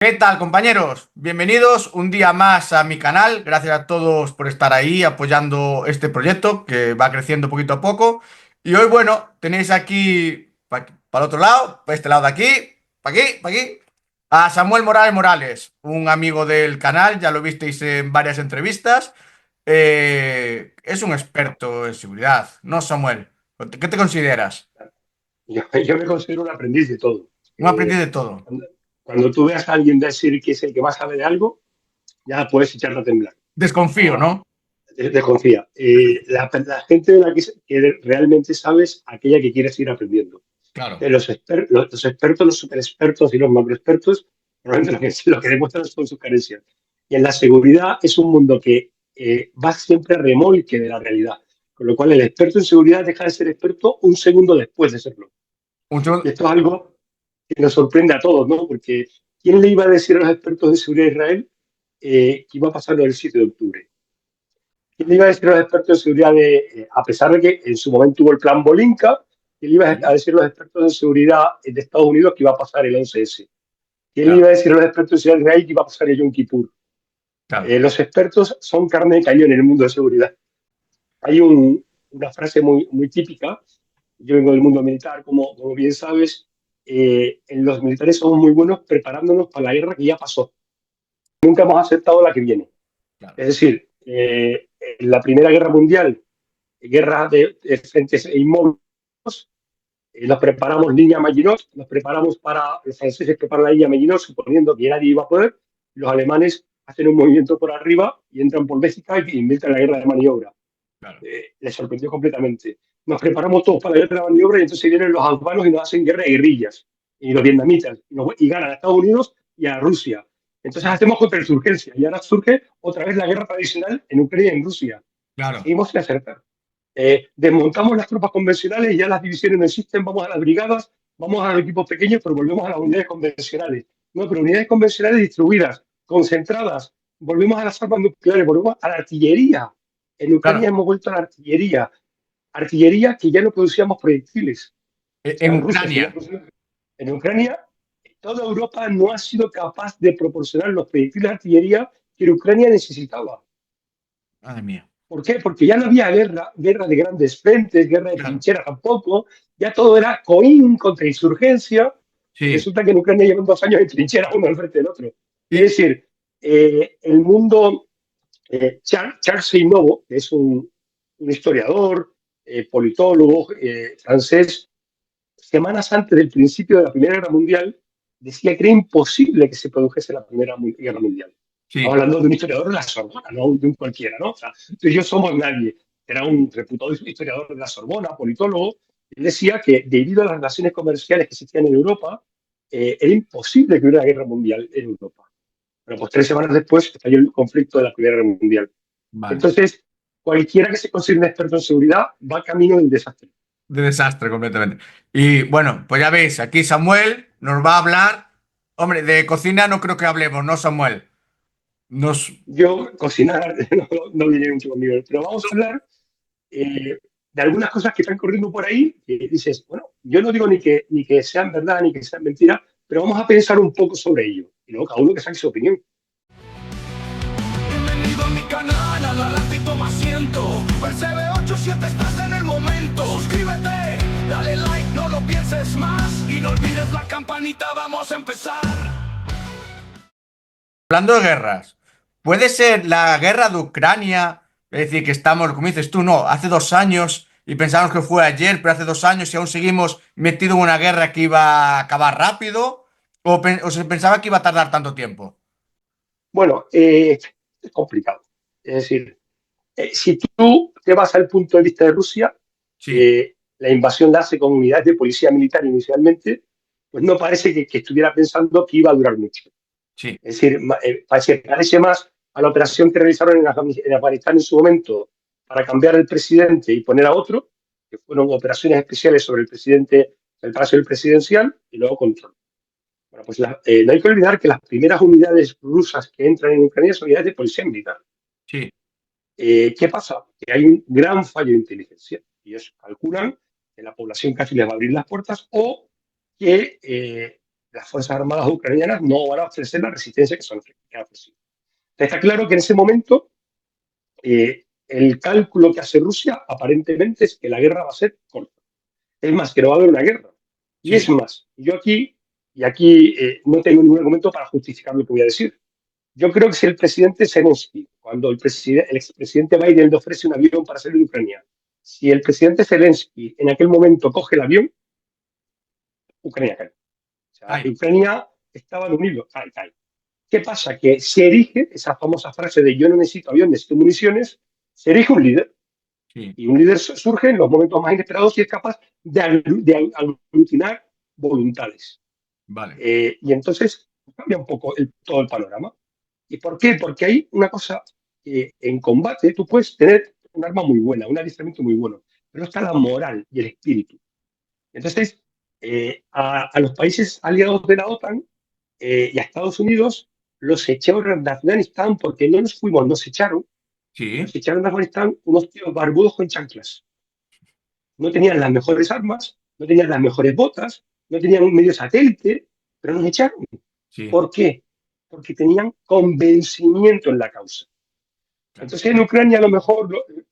¿Qué tal, compañeros? Bienvenidos un día más a mi canal. Gracias a todos por estar ahí apoyando este proyecto que va creciendo poquito a poco. Y hoy, bueno, tenéis aquí, para el otro lado, para este lado de aquí, para aquí, a Samuel Morales Morales, un amigo del canal, ya lo visteis en varias entrevistas. Es un experto en seguridad, ¿no, Samuel? ¿Qué te consideras? Yo me considero un aprendiz de todo. Un aprendiz Eh, de todo. cuando tú veas a alguien decir que es el que más sabe de algo, ya puedes echarle a temblar. Desconfío, Ah, ¿no? desconfía. La gente de la que realmente sabes, aquella que quieres ir aprendiendo. Claro. Los expertos, los super expertos y los macro expertos, probablemente lo que demuestran son sus carencias. Y en la seguridad es un mundo que va siempre a remolque de la realidad. Con lo cual, el experto en seguridad deja de ser experto un segundo después de serlo. Un Y segundo. esto es algo que nos sorprende a todos, ¿no? Porque ¿quién le iba a decir a los expertos de seguridad de Israel que iba a pasar lo del 7 de octubre? ¿Quién le iba a decir a los expertos de seguridad a pesar de que en su momento hubo el plan Bolinka, quién le iba a decir a los expertos de seguridad de Estados Unidos que iba a pasar el 11S? ¿Quién le iba a Claro, decir a los expertos de seguridad de Israel que iba a pasar el Yom Kippur? claro. Los expertos son carne de cañón en el mundo de seguridad. Hay una frase muy típica. Yo vengo del mundo militar, como bien sabes. En los militares somos muy buenos preparándonos para la guerra que ya pasó. Nunca hemos aceptado la que viene. Claro. Es decir, en la Primera Guerra Mundial, guerra de frentes inmóviles, nos preparamos línea Maginot, nos preparamos para, los franceses preparan la línea Maginot, suponiendo que nadie iba a poder, los alemanes hacen un movimiento por arriba y entran por Bélgica y inventan la guerra de maniobra. Claro. Les sorprendió completamente. Nos preparamos todos para la guerra de maniobra y entonces vienen los afganos y nos hacen guerra de guerrillas, y los vietnamitas, y ganan a Estados Unidos y a Rusia. Entonces hacemos contrainsurgencia y ahora surge otra vez la guerra tradicional en Ucrania y en Rusia. Y Claro. seguimos sin acertar. Desmontamos las tropas convencionales y ya las divisiones no existen, vamos a las brigadas, vamos a los equipos pequeños, pero volvemos a las unidades convencionales. No, pero unidades convencionales distribuidas, concentradas, volvemos a las armas nucleares, volvemos a la artillería. En Ucrania Claro. hemos vuelto a la artillería, artillería que ya no producíamos proyectiles. O En sea, Rusia seguía Ucrania. produciendo. En Ucrania, toda Europa no ha sido capaz de proporcionar los proyectiles de artillería que Ucrania necesitaba. Madre mía. ¿Por qué? Porque ya no había guerra de grandes frentes, guerra de Claro. trinchera tampoco, ya todo era coín contra insurgencia, y Sí. resulta que en Ucrania llevan 2 años de trinchera uno al frente del otro. Es Y decir, el mundo, Charles Seymour, que es un historiador, politólogo francés, semanas antes del principio de la Primera Guerra Mundial, decía que era imposible que se produjese la Primera Guerra Mundial. Estamos sí. hablando de un historiador de la Sorbona, no de un cualquiera, ¿no? O sea, tú y yo somos nadie. Era un reputado historiador de la Sorbona, politólogo. Él decía que debido a las relaciones comerciales que existían en Europa, era imposible que hubiera una guerra mundial en Europa. Pero pues 3 semanas después estalló el conflicto de la Primera Guerra Mundial. Vale. Entonces, cualquiera que se considere un experto en seguridad va camino del desastre. De desastre completamente. Y bueno, pues ya veis, aquí Samuel nos va a hablar. Hombre, de cocina no creo que hablemos, ¿no, Samuel? Nos. Yo cocinar no viene mucho conmigo, pero vamos a hablar de algunas cosas que están corriendo por ahí, que dices, bueno, yo no digo ni que sean verdad ni que sean mentira, pero vamos a pensar un poco sobre ello. Y luego cada uno que saque su opinión. Bienvenido a mi canal, adelante y toma asiento. Percebe 8 si estás en el momento. Suscríbete, dale like, no lo pienses más. Y no olvides la campanita, vamos a empezar. Hablando de guerras, ¿puede ser la guerra de Ucrania? Es decir, que estamos, como dices tú, no, hace 2 años y pensamos que fue ayer, pero hace 2 años y aún seguimos metidos en una guerra que iba a acabar rápido, o se pensaba que iba a tardar tanto tiempo. Bueno, es complicado. Es decir, si tú te vas al punto de vista de Rusia, Sí, la invasión la hace con unidades de policía militar inicialmente, pues no parece que estuviera pensando que iba a durar mucho. sí, Es decir, se parece más a la operación que realizaron en Afganistán en su momento para cambiar el presidente y poner a otro, que fueron operaciones especiales sobre el presidente, el Palacio del Presidencial y luego control. Bueno, pues no hay que olvidar que las primeras unidades rusas que entran en Ucrania son unidades de policía militar. sí, ¿Qué pasa? Que hay un gran fallo de inteligencia. Y ellos calculan que la población casi les va a abrir las puertas o que las Fuerzas Armadas ucranianas no van a ofrecer la resistencia que han ofrecido. Está claro que en ese momento el cálculo que hace Rusia aparentemente es que la guerra va a ser corta. Es más, que no va a haber una guerra. Y es Sí, más, yo aquí no tengo ningún argumento para justificar lo que voy a decir. Yo creo que si el presidente Zelensky, cuando el expresidente Biden le ofrece un avión para salir de Ucrania, si el presidente Zelensky en aquel momento coge el avión, Ucrania cae. O sea, ay, Ucrania estaban unidos, cae. ¿Qué pasa? Que se erige, esa famosa frase de yo no necesito avión, necesito municiones, se erige un líder. sí, Y un líder surge en los momentos más inesperados y es capaz de aglutinar voluntades. vale, Y entonces cambia un poco todo el panorama. ¿Y por qué? Porque hay una cosa, en combate tú puedes tener un arma muy buena, un adiestramiento muy bueno, pero está la moral y el espíritu. Entonces, a los países aliados de la OTAN y a Estados Unidos los echaron de Afganistán porque no nos fuimos, sí, nos echaron de Afganistán unos tíos barbudos con chanclas. No tenían las mejores armas, no tenían las mejores botas, no tenían un medio satélite, pero nos echaron. sí, ¿Por qué? Porque tenían convencimiento en la causa. claro, Entonces en Ucrania a lo mejor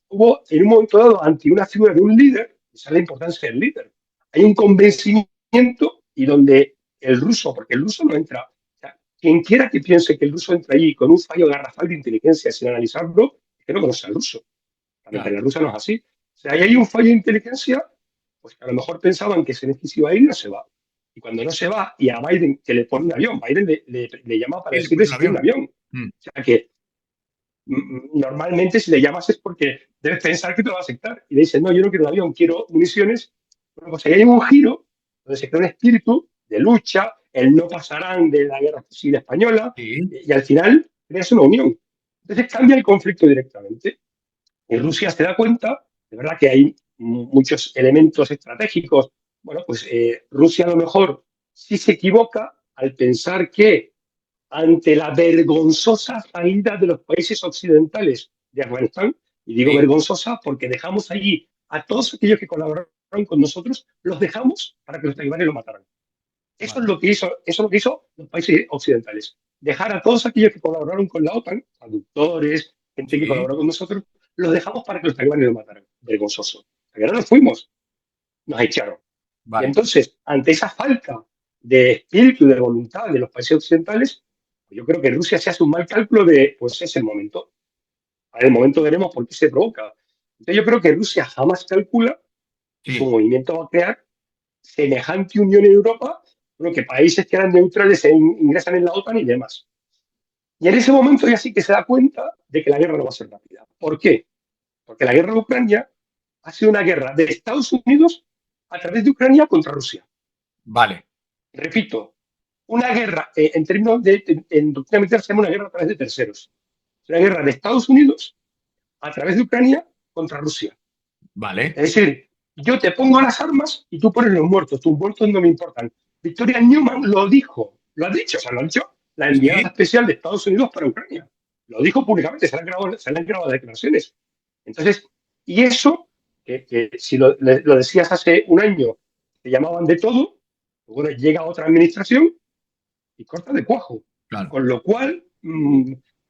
hubo en un momento dado ante una figura de un líder, esa es la importancia del líder. Hay un convencimiento y donde el ruso, porque el ruso no entra, o sea, quien quiera que piense que el ruso entra allí con un fallo garrafal de inteligencia sin analizarlo, es que no conoce al ruso. La claro, mentalidad rusa no es así. O sea, ahí hay un fallo de inteligencia, pues a lo mejor pensaban que Zelensky se iba a ir y no se va. Y cuando no se va, y a Biden que le pone un avión, Biden le llama para y le decirle pones el si quiere un avión. avión. Mm, O sea que normalmente si le llamas es porque debes pensar que te lo va a aceptar. Y le dices, no, yo no quiero un avión, quiero municiones. Bueno, pues ahí hay un giro donde se crea un espíritu de lucha, el no pasarán de la guerra civil española, sí, y al final creas una unión. Entonces cambia el conflicto directamente. Y Rusia se da cuenta, de verdad que hay muchos elementos estratégicos. Bueno, pues Rusia a lo mejor sí se equivoca al pensar que ante la vergonzosa salida de los países occidentales de Afganistán, y digo sí, vergonzosa porque dejamos allí a todos aquellos que colaboraron con nosotros, los dejamos para que los talibanes lo mataran. Eso vale, es lo que hizo los países occidentales. Dejar a todos aquellos que colaboraron con la OTAN, traductores, gente que sí, colaboró con nosotros, los dejamos para que los talibanes lo mataran. Vergonzoso. Porque no nos fuimos, nos echaron. Y vale, entonces, ante esa falta de espíritu y de voluntad de los países occidentales, pues yo creo que Rusia se hace un mal cálculo de, pues es el momento. En el momento veremos por qué se provoca. Entonces yo creo que Rusia jamás calcula que su sí, movimiento va a crear semejante unión en Europa, bueno, que países que eran neutrales ingresan en la OTAN y demás. Y en ese momento ya sí que se da cuenta de que la guerra no va a ser rápida. ¿Por qué? Porque la guerra de Ucrania ha sido una guerra de Estados Unidos a través de Ucrania contra Rusia. vale, Repito, una guerra, en términos en doctrina militar se llama una guerra a través de terceros. Es una guerra de Estados Unidos a través de Ucrania contra Rusia. vale, Es decir, yo te pongo las armas y tú pones los muertos. Tus muertos no me importan. Victoria Newman lo dijo, lo ha dicho, o sea, lo ha dicho la enviada sí, especial de Estados Unidos para Ucrania. Lo dijo públicamente, se le han grabado declaraciones. Entonces, y eso, que si lo decías hace un año, te llamaban de todo, pues bueno, llega otra administración y corta de cuajo. claro, Con lo cual,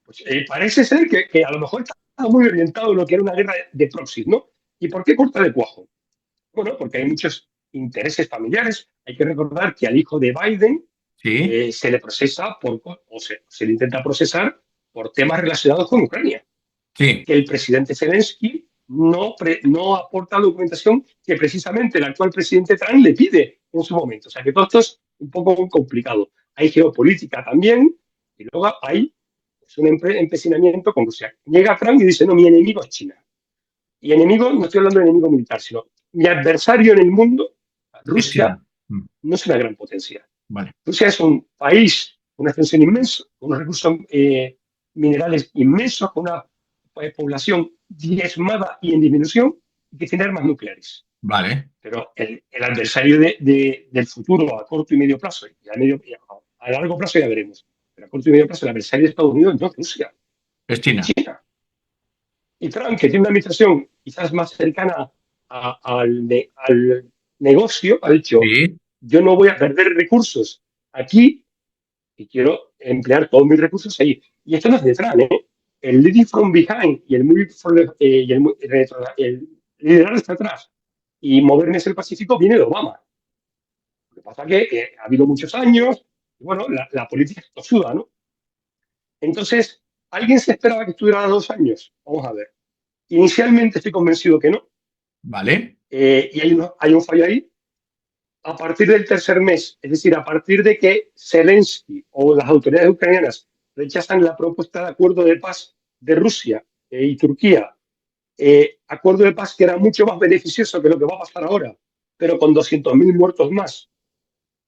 pues, parece ser que a lo mejor está muy orientado en lo que era una guerra de proxy, ¿no? ¿Y por qué corta de cuajo? Bueno, porque hay muchos intereses familiares. Hay que recordar que al hijo de Biden sí, se le procesa se le intenta procesar por temas relacionados con Ucrania. sí, Que el presidente Zelensky no aporta documentación que precisamente el actual presidente Trump le pide en su momento. O sea que todo esto es un poco complicado. Hay geopolítica también y luego hay pues, un empecinamiento con Rusia. Llega Trump y dice, no, mi enemigo es China. Y enemigo, no estoy hablando de enemigo militar, sino mi adversario en el mundo, es Rusia, China. Mm, no es una gran potencia. vale, Rusia es un país con una extensión inmensa, con unos recursos minerales inmensos, con una población diezmada y en disminución, y que tiene armas nucleares. vale, Pero el adversario del futuro a corto y medio plazo, a largo plazo ya veremos, pero a corto y medio plazo el adversario de Estados Unidos no es Rusia, es es China. China. Y Trump, que tiene una administración quizás más cercana al negocio, ha dicho, Sí, yo no voy a perder recursos aquí y quiero emplear todos mis recursos ahí. Y esto no es de Trump, ¿eh? El leading from behind y el moving from el liderar hasta atrás y moverme hacia el Pacífico viene de Obama. Lo que pasa es que ha habido muchos años y bueno, la política es tosuda, ¿no? Entonces, ¿alguien se esperaba que estuviera 2 años? Vamos a ver. Inicialmente estoy convencido que no. Vale. Y hay un fallo ahí. A partir del tercer mes, es decir, a partir de que Zelensky o las autoridades ucranianas rechazan la propuesta de acuerdo de paz de Rusia y Turquía, acuerdo de paz que era mucho más beneficioso que lo que va a pasar ahora, pero con 200.000 muertos más.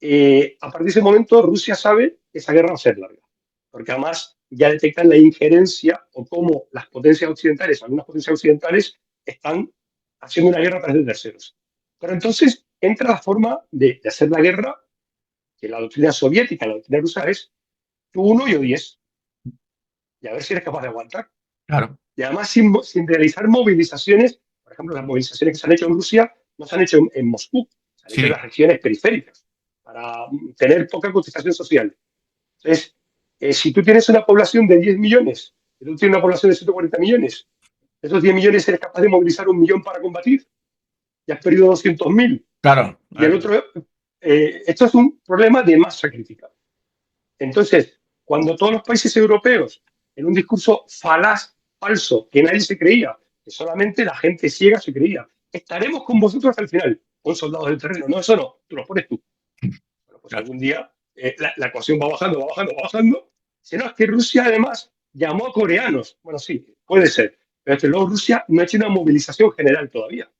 A partir de ese momento, Rusia sabe que esa guerra va a ser larga, porque además ya detectan la injerencia o cómo las potencias occidentales, algunas potencias occidentales, están haciendo una guerra a través de terceros. Pero entonces entra la forma de hacer la guerra, que la doctrina soviética, la doctrina rusa es tú 1 y yo 10, y a ver si eres capaz de aguantar. Claro. Y además sin realizar movilizaciones, por ejemplo, las movilizaciones que se han hecho en Rusia no se han hecho en Moscú, se han hecho en las regiones periféricas, para tener poca cotización social. Entonces, si tú tienes una población de 10 millones, y tú tienes una población de 140 millones, de esos 10 millones eres capaz de movilizar 1 millón para combatir, y has perdido 200.000. Claro. Y el otro, esto es un problema de masa crítica. Entonces, cuando todos los países europeos, en un discurso falaz, falso, que nadie se creía, que solamente la gente ciega se creía, estaremos con vosotros hasta el final, con soldados del terreno. No, eso no, tú lo pones tú. Bueno, pues algún día la ecuación va bajando, va bajando, va bajando. Sino es que Rusia además llamó a coreanos. Bueno, sí, puede ser. Pero es que luego Rusia no ha hecho una movilización general todavía.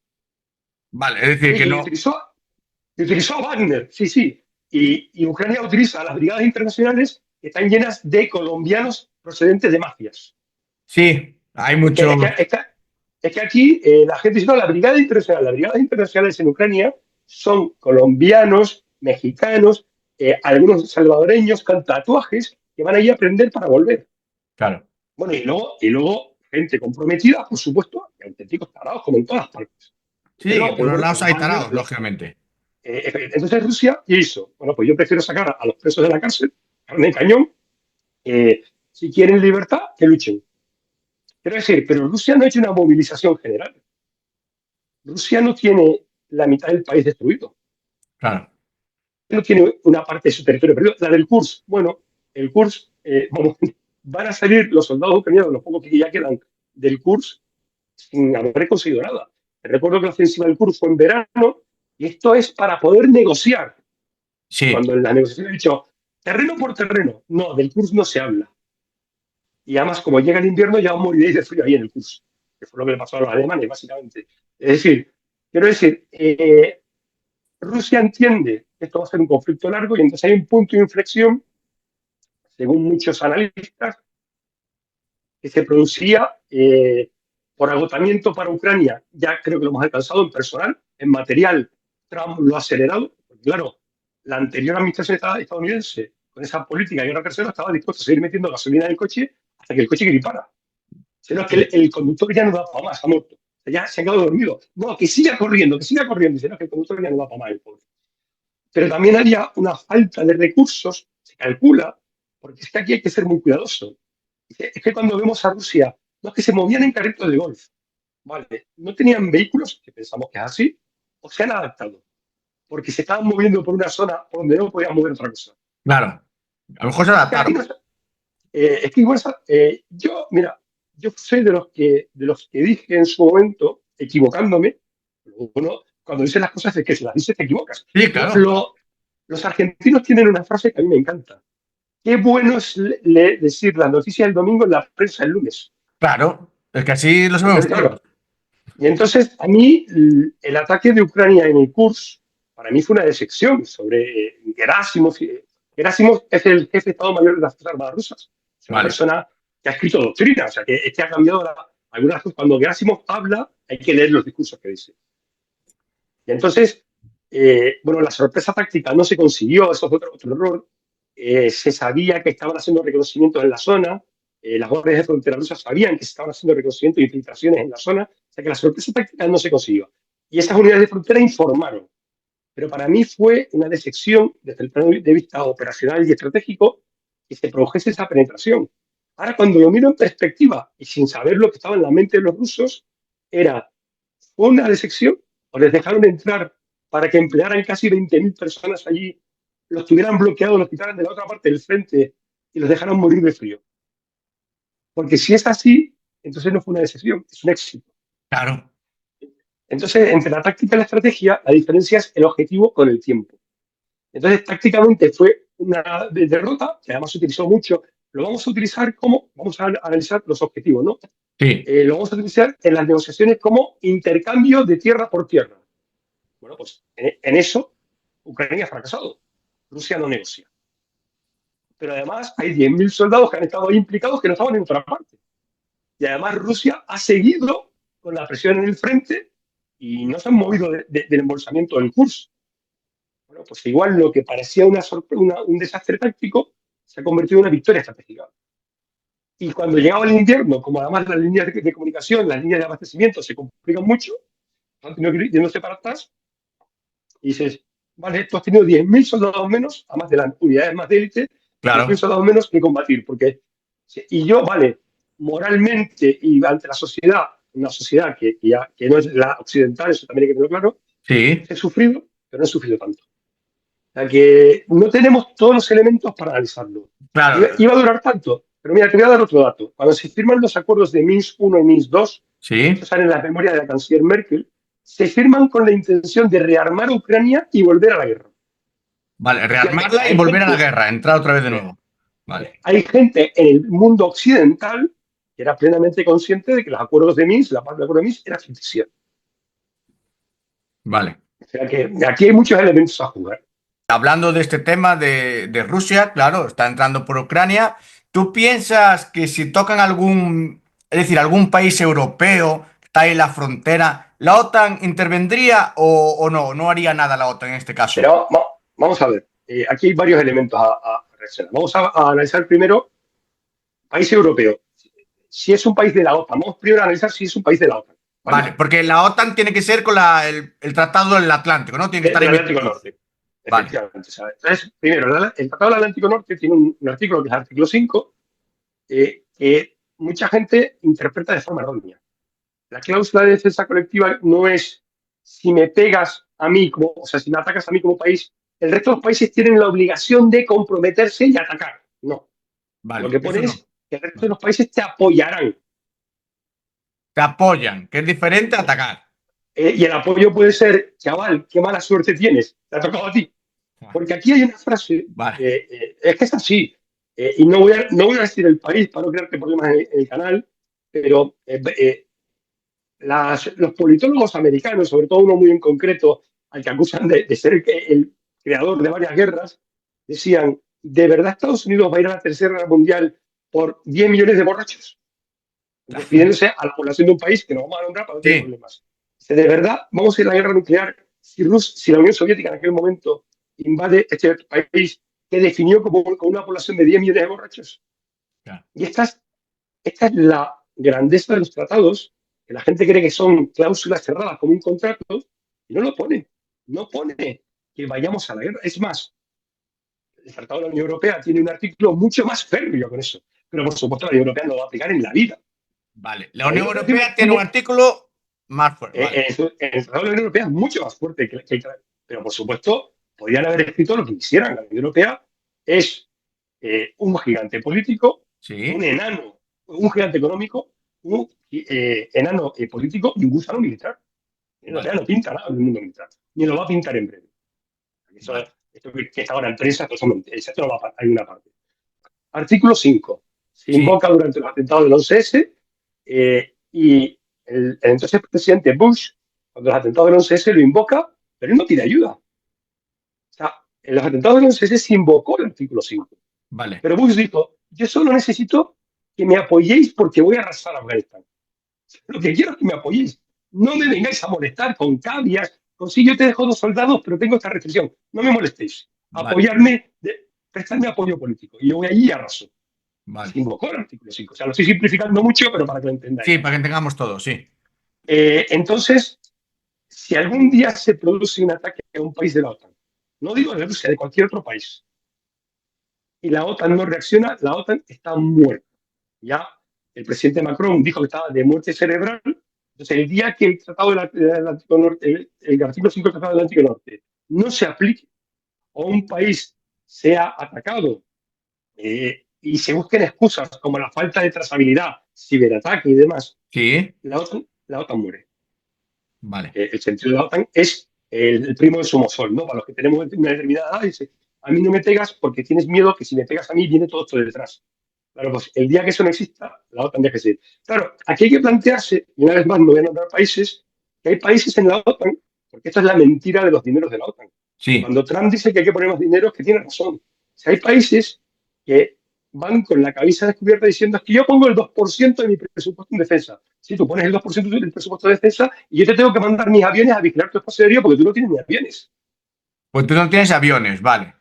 Vale, es decir, que no. Utilizó a Wagner, sí, sí. Y Ucrania utiliza las brigadas internacionales que están llenas de colombianos procedentes de mafias. Sí, hay mucho. Es que aquí la gente dice, no, las brigadas internacionales en Ucrania son colombianos, mexicanos, algunos salvadoreños con tatuajes que van a ir a aprender para volver. Claro. Bueno, y luego gente comprometida, por supuesto, y auténticos tarados, como en todas partes. Sí, en todos lados hay tarados, lógicamente. Entonces Rusia, ¿qué hizo? Bueno, pues yo prefiero sacar a los presos de la cárcel, carne de cañón, si quieren libertad, que luchen. Quiero decir, pero Rusia no ha hecho una movilización general. Rusia no tiene la mitad del país destruido. Claro. No tiene una parte de su territorio perdido. La del Kursk, bueno, el Kursk, van a salir los soldados ucranianos, los pocos que ya quedan del Kursk, sin haber conseguido nada. Recuerdo que la ofensiva del Kursk fue en verano, y esto es para poder negociar. Sí. Cuando en la negociación he dicho, terreno por terreno, no, del Kursk no se habla. Y además, como llega el invierno, ya moriréis de frío ahí en el Kursk, que fue lo que le pasó a los alemanes, básicamente. Es decir, quiero decir, Rusia entiende que esto va a ser un conflicto largo y entonces hay un punto de inflexión, según muchos analistas, que se produciría por agotamiento para Ucrania. Ya creo que lo hemos alcanzado en personal, en material. Trump lo ha acelerado. Porque, claro, la anterior administración estadounidense, con esa política de guerra tercera, estaba dispuesta a seguir metiendo gasolina en el coche hasta que el coche gripara. Sino que el conductor ya no da para más, ha muerto. Ya se ha quedado dormido. No, que siga corriendo, que siga corriendo. Sino que el conductor ya no da para más, el pobre. Pero también había una falta de recursos, se calcula, porque es que aquí hay que ser muy cuidadoso. Es que cuando vemos a Rusia, no es que se movían en carritos de golf, ¿vale? No tenían vehículos, que pensamos que es así, o se han adaptado, porque se estaban moviendo por una zona donde no podían mover otra cosa. Claro, a lo mejor se adaptaron. Es que igual, yo soy de los que dije en su momento, equivocándome, bueno, cuando dices las cosas es que si las dices te equivocas. Sí, claro. Los argentinos tienen una frase que a mí me encanta. Qué bueno es decir las noticias del domingo en la prensa el lunes. Claro, es que así lo sabemos todos. Y entonces, a mí, el ataque de Ucrania en el Kursk, para mí fue una decepción sobre Gerasimov. Gerasimov es el jefe de Estado Mayor de las Fuerzas Armadas rusas. Es una persona que ha escrito doctrina, o sea, que ha cambiado algunas cosas. Cuando Gerasimov habla, hay que leer los discursos que dice. Y entonces, bueno, la sorpresa táctica no se consiguió, eso fue otro error. Se sabía que estaban haciendo reconocimientos en la zona, las guardias de frontera rusas sabían que se estaban haciendo reconocimientos y infiltraciones en la zona, o sea que la sorpresa táctica no se consiguió. Y esas unidades de frontera informaron. Pero para mí fue una decepción desde el punto de vista operacional y estratégico que se produjese esa penetración. Ahora, cuando lo miro en perspectiva y sin saber lo que estaba en la mente de los rusos, fue una decepción o les dejaron entrar para que emplearan casi 20.000 personas allí, los tuvieran bloqueados, los quitaran de la otra parte del frente y los dejaron morir de frío. Porque si es así, entonces no fue una decepción, es un éxito. Claro. Entonces, entre la táctica y la estrategia, la diferencia es el objetivo con el tiempo. Entonces, tácticamente fue una derrota, que además se utilizó mucho. Lo vamos a utilizar como, vamos a analizar los objetivos, ¿no? Sí. Lo vamos a utilizar en las negociaciones como intercambio de tierra por tierra. Bueno, pues en eso Ucrania ha fracasado. Rusia no negocia. Pero además hay 10.000 soldados que han estado ahí implicados que no estaban en otra parte. Y además Rusia ha seguido con la presión en el frente y no se han movido del embolsamiento del curso. Bueno, pues igual lo que parecía un desastre táctico se ha convertido en una victoria estratégica. Y cuando llegaba el invierno, como además las líneas de comunicación, las líneas de abastecimiento se complican mucho, han tenido que ir yéndose para atrás, y dices, vale, tú has tenido 10.000 soldados menos, además de las unidades más de élite, Claro. 10.000 soldados menos que combatir. Y yo, vale, moralmente y ante la sociedad, una sociedad que no es la occidental, eso también hay que tenerlo claro, Sí. he sufrido, pero no he sufrido tanto. O sea que no tenemos todos los elementos para analizarlo. Claro. Iba a durar tanto, pero mira, te voy a dar otro dato. Cuando se firman los acuerdos de Minsk I y Minsk II, Sí. estos salen en la memoria de la canciller Merkel, se firman con la intención de rearmar a Ucrania y volver a la guerra. Vale, rearmarla y volver a la guerra, entrar otra vez de nuevo. Vale. Hay gente en el mundo occidental que era plenamente consciente de que los acuerdos de Minsk, la paz de acuerdo de Minsk, era ficción. Vale. O sea que aquí hay muchos elementos a jugar. Hablando de este tema de Rusia, claro, está entrando por Ucrania. ¿Tú piensas que si tocan es decir, algún país europeo que está ahí en la frontera, la OTAN intervendría o no? No haría nada la OTAN en este caso. Pero vamos a ver, aquí hay varios elementos a reaccionar. Vamos a analizar primero país europeo. Si es un país de la OTAN, vamos primero a analizar si es un país de la OTAN. Vale, porque la OTAN tiene que ser con el Tratado del Atlántico, ¿no? Tiene que estar Del en Atlántico Norte. Vale. Efectivamente, ¿sabes? Entonces, primero, el Tratado del Atlántico Norte tiene un artículo que es el artículo 5, que mucha gente interpreta de forma errónea. La cláusula de defensa colectiva no es si me pegas a mí, o sea, si me atacas a mí como país, el resto de los países tienen la obligación de comprometerse y atacar. No. Vale, Lo que pone no. es que el resto de los países te apoyarán. Te apoyan, que es diferente a atacar. Y el apoyo puede ser, chaval, qué mala suerte tienes, te ha tocado a ti. Porque aquí hay una frase, Vale. es que es así, y no voy a decir el país para no crearte problemas en el canal, pero los politólogos americanos, sobre todo uno muy en concreto, al que acusan de ser el creador de varias guerras, decían, ¿de verdad Estados Unidos va a ir a la Tercera Guerra Mundial por 10 millones de borrachos? Refiriéndose a la población de un país que no vamos a nombrar para no tener problemas. ¿De verdad vamos a ir a la guerra nuclear si la Unión Soviética en aquel momento invade este país que definió como una población de 10 millones de borrachos? Claro. Y esta es la grandeza de los tratados, que la gente cree que son cláusulas cerradas como un contrato, y no lo pone. No pone que vayamos a la guerra. Es más, el Tratado de la Unión Europea tiene un artículo mucho más férreo con eso. Pero, por supuesto, la Unión Europea no lo va a aplicar en la vida. Vale. La Unión Europea tiene un artículo más fuerte. Vale. El Tratado de la Unión Europea es mucho más fuerte pero, por supuesto, podrían haber escrito lo que quisieran. La Unión Europea es un gigante político, Sí. un enano, un gigante económico, un enano político y un gusano militar. La Unión Europea no pinta nada en el mundo militar, ni lo va a pintar en breve. Esto que está ahora en prensa, pues, hay una parte. Artículo 5. Se invoca durante los atentados del 11S y el entonces presidente Bush, cuando los atentados del 11S lo invoca, pero él no pide ayuda. O sea, en los atentados del 11S se invocó el artículo 5. Vale. Pero Bush dijo, yo solo necesito que me apoyéis porque voy a arrasar a Afganistán. Lo que quiero es que me apoyéis. No me vengáis a molestar con cavias, con si yo te dejo 2 soldados, pero tengo esta restricción. No me molestéis. Vale. Apoyarme, prestarme apoyo político. Y yo voy allí y arraso. Vale. Se invocó el artículo 5. O sea, lo estoy simplificando mucho, pero para que lo entendáis. Sí, para que entendamos todo, sí. Entonces, si algún día se produce un ataque a un país de la OTAN, no digo de Rusia, de cualquier otro país, y la OTAN no reacciona, la OTAN está muerta. Ya el presidente Macron dijo que estaba de muerte cerebral. Entonces, el día que el Tratado del Atlántico Norte, el artículo 5 del Tratado del Atlántico Norte, no se aplique o un país sea atacado y se busquen excusas como la falta de trazabilidad, ciberataque y demás, Sí, la OTAN muere. vale. El sentido de la OTAN es el primo de Somosol, ¿no? Para los que tenemos una determinada edad, dice, a mí no me pegas porque tienes miedo que si me pegas a mí viene todo esto de detrás. Claro, pues el día que eso no exista, la OTAN deja de ser. Claro, aquí hay que plantearse, y una vez más no voy a nombrar países, que hay países en la OTAN, porque esta es la mentira de los dineros de la OTAN. Sí. Cuando Trump dice que hay que poner más dinero, es que tiene razón. Si hay países que van con la cabeza descubierta diciendo es que yo pongo el 2% de mi presupuesto en defensa. Si tú pones el 2% del presupuesto de defensa y yo te tengo que mandar mis aviones a vigilar tu espacio aéreo porque tú no tienes ni aviones. Pues tú no tienes aviones, vale.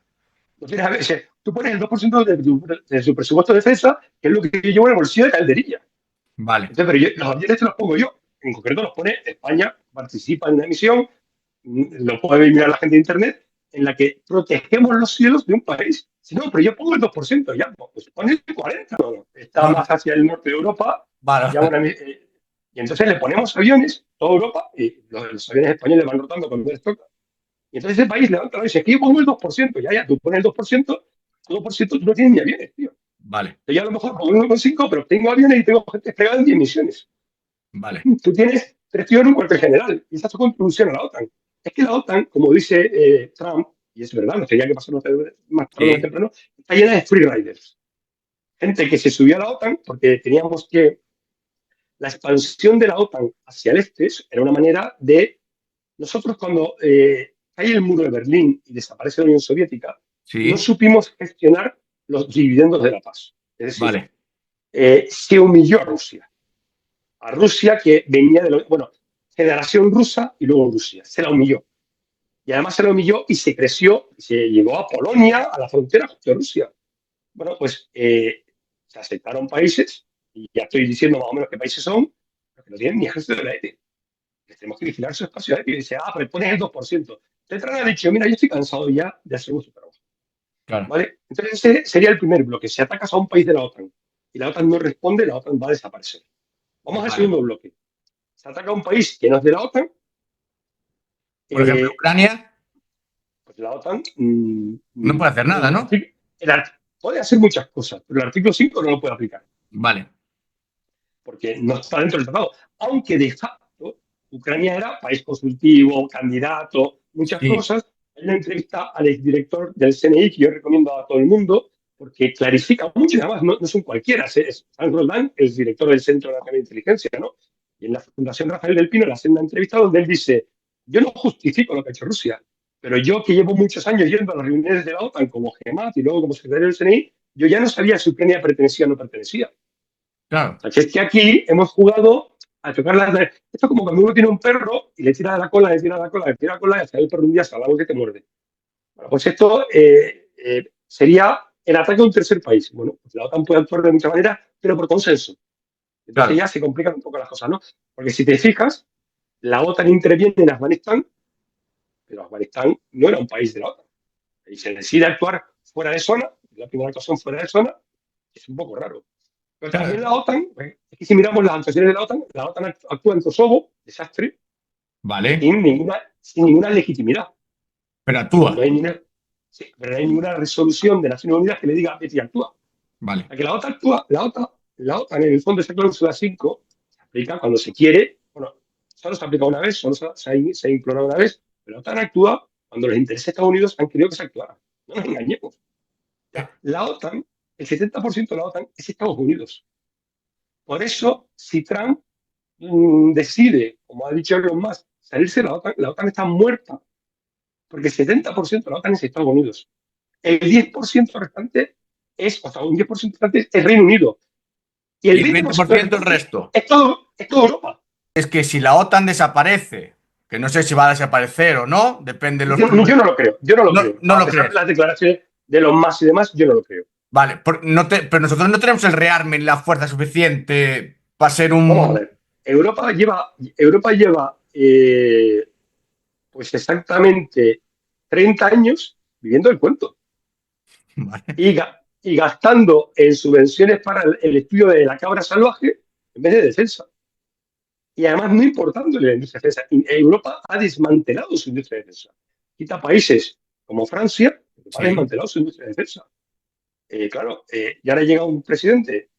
No tienes aviones. Tú pones el 2% de su presupuesto de defensa, que es lo que yo llevo en el bolsillo de Calderilla. Vale. Entonces, pero los aviones te los pongo yo. En concreto los pone España, participa en una misión, lo puede mirar la gente de Internet, en la que protegemos los cielos de un país. Si no, pero yo pongo el 2%, ya, pues pon el 40%. No. Está No. más hacia el norte de Europa. Vale. Y entonces le ponemos aviones, toda Europa, y los aviones españoles van rotando cuando les toca. Y entonces ese país levanta la mano y dice, aquí yo pongo el 2%, ya, tú pones el 2%, el 2% tú no tienes ni aviones, tío. Vale. Yo a lo mejor pongo 1,5, pero tengo aviones y tengo gente desplegada en 10 misiones. Vale. Tú tienes 3 tíos en un cuartel general y esa es tu contribución a la OTAN. Es que la OTAN, como dice Trump, y es verdad, no tenía que pasar más tarde o temprano, está llena de free riders. Gente que se subió a la OTAN porque teníamos que... La expansión de la OTAN hacia el este era una manera de... Nosotros cuando cae el muro de Berlín y desaparece la Unión Soviética, Sí. no supimos gestionar los dividendos de la paz. Es decir, Vale. Se humilló a Rusia. A Rusia que venía de... Bueno, Federación Rusa y luego Rusia. Se la humilló. Y además se la humilló y se creció, se llegó a Polonia, a la frontera de Rusia. Bueno, pues se aceptaron países, y ya estoy diciendo más o menos qué países son, pero que no tienen ni ejército del aire. Les tenemos que vigilar su espacio aéreo. Y dice, pero pones el 2%. Tetran ha dicho, mira, yo estoy cansado ya de hacer vuestro trabajo. Claro. ¿Vale? Entonces ese sería el primer bloque. Si atacas a un país de la OTAN y la OTAN no responde, la OTAN va a desaparecer. Vamos al segundo bloque. Se ataca a un país que no es de la OTAN. Por ejemplo, Ucrania. Pues la OTAN no puede hacer nada, ¿no? Puede hacer muchas cosas, pero el artículo 5 no lo puede aplicar. Vale. Porque no está dentro del tratado. Aunque de facto Ucrania era país consultivo, candidato, muchas cosas. Hay una entrevista al exdirector del CNI que yo recomiendo a todo el mundo porque clarifica mucho y además no son cualquiera. Es San Roldán, el director del Centro Nacional de Inteligencia, ¿no? Y en la Fundación Rafael del Pino le hace una entrevista donde él dice, yo no justifico lo que ha hecho Rusia, pero yo que llevo muchos años yendo a las reuniones de la OTAN como GEMAT y luego como secretario del CNI, yo ya no sabía si Ucrania pertenecía o no pertenecía. Claro. O sea, es que aquí hemos jugado a tocar las... Esto es como cuando uno tiene un perro y le tira la cola, le tira la cola, le tira la cola y hasta el perro un día salamos que te muerde. Bueno, pues esto sería el ataque a un tercer país. Bueno, pues la OTAN puede actuar de muchas maneras, pero por consenso. Entonces ya se complican un poco las cosas, ¿no? Porque si te fijas, la OTAN interviene en Afganistán, pero Afganistán no era un país de la OTAN. Y se decide actuar fuera de zona, la primera actuación fuera de zona, es un poco raro. Pero también la OTAN, es que si miramos las actuaciones de la OTAN actúa en Kosovo, desastre, vale. sin ninguna legitimidad. Pero actúa. Pero no hay ninguna resolución de Naciones Unidas que le diga, vete y actúa. Vale. La que la OTAN actúa, la OTAN en el fondo esa cláusula 5 se aplica cuando se quiere, bueno, solo se aplica una vez, solo se ha implorado una vez, pero la OTAN actúa cuando los intereses de Estados Unidos han querido que se actuara. No nos engañemos. La OTAN, el 70% de la OTAN es Estados Unidos. Por eso, si Trump decide, como ha dicho Elon Musk, salirse de la OTAN está muerta. Porque el 70% de la OTAN es Estados Unidos. El 10% restante es, o sea, un 10% restante es Reino Unido. Y el 20% el resto. Es todo Europa. Es que si la OTAN desaparece, que no sé si va a desaparecer o no, depende de los... Yo no lo creo. No lo creo. Las declaraciones de los más y demás, yo no lo creo. Vale, pero nosotros no tenemos el rearme, la fuerza suficiente para ser un... Vamos a ver. Europa lleva pues exactamente 30 años viviendo el cuento Vale. y gastando en subvenciones para el estudio de la cabra salvaje en vez de defensa. Y además no importándole la industria de defensa. Europa ha desmantelado su industria de defensa. Quita países como Francia, que ha Sí. desmantelado su industria de defensa. Claro, y ahora llega un presidente,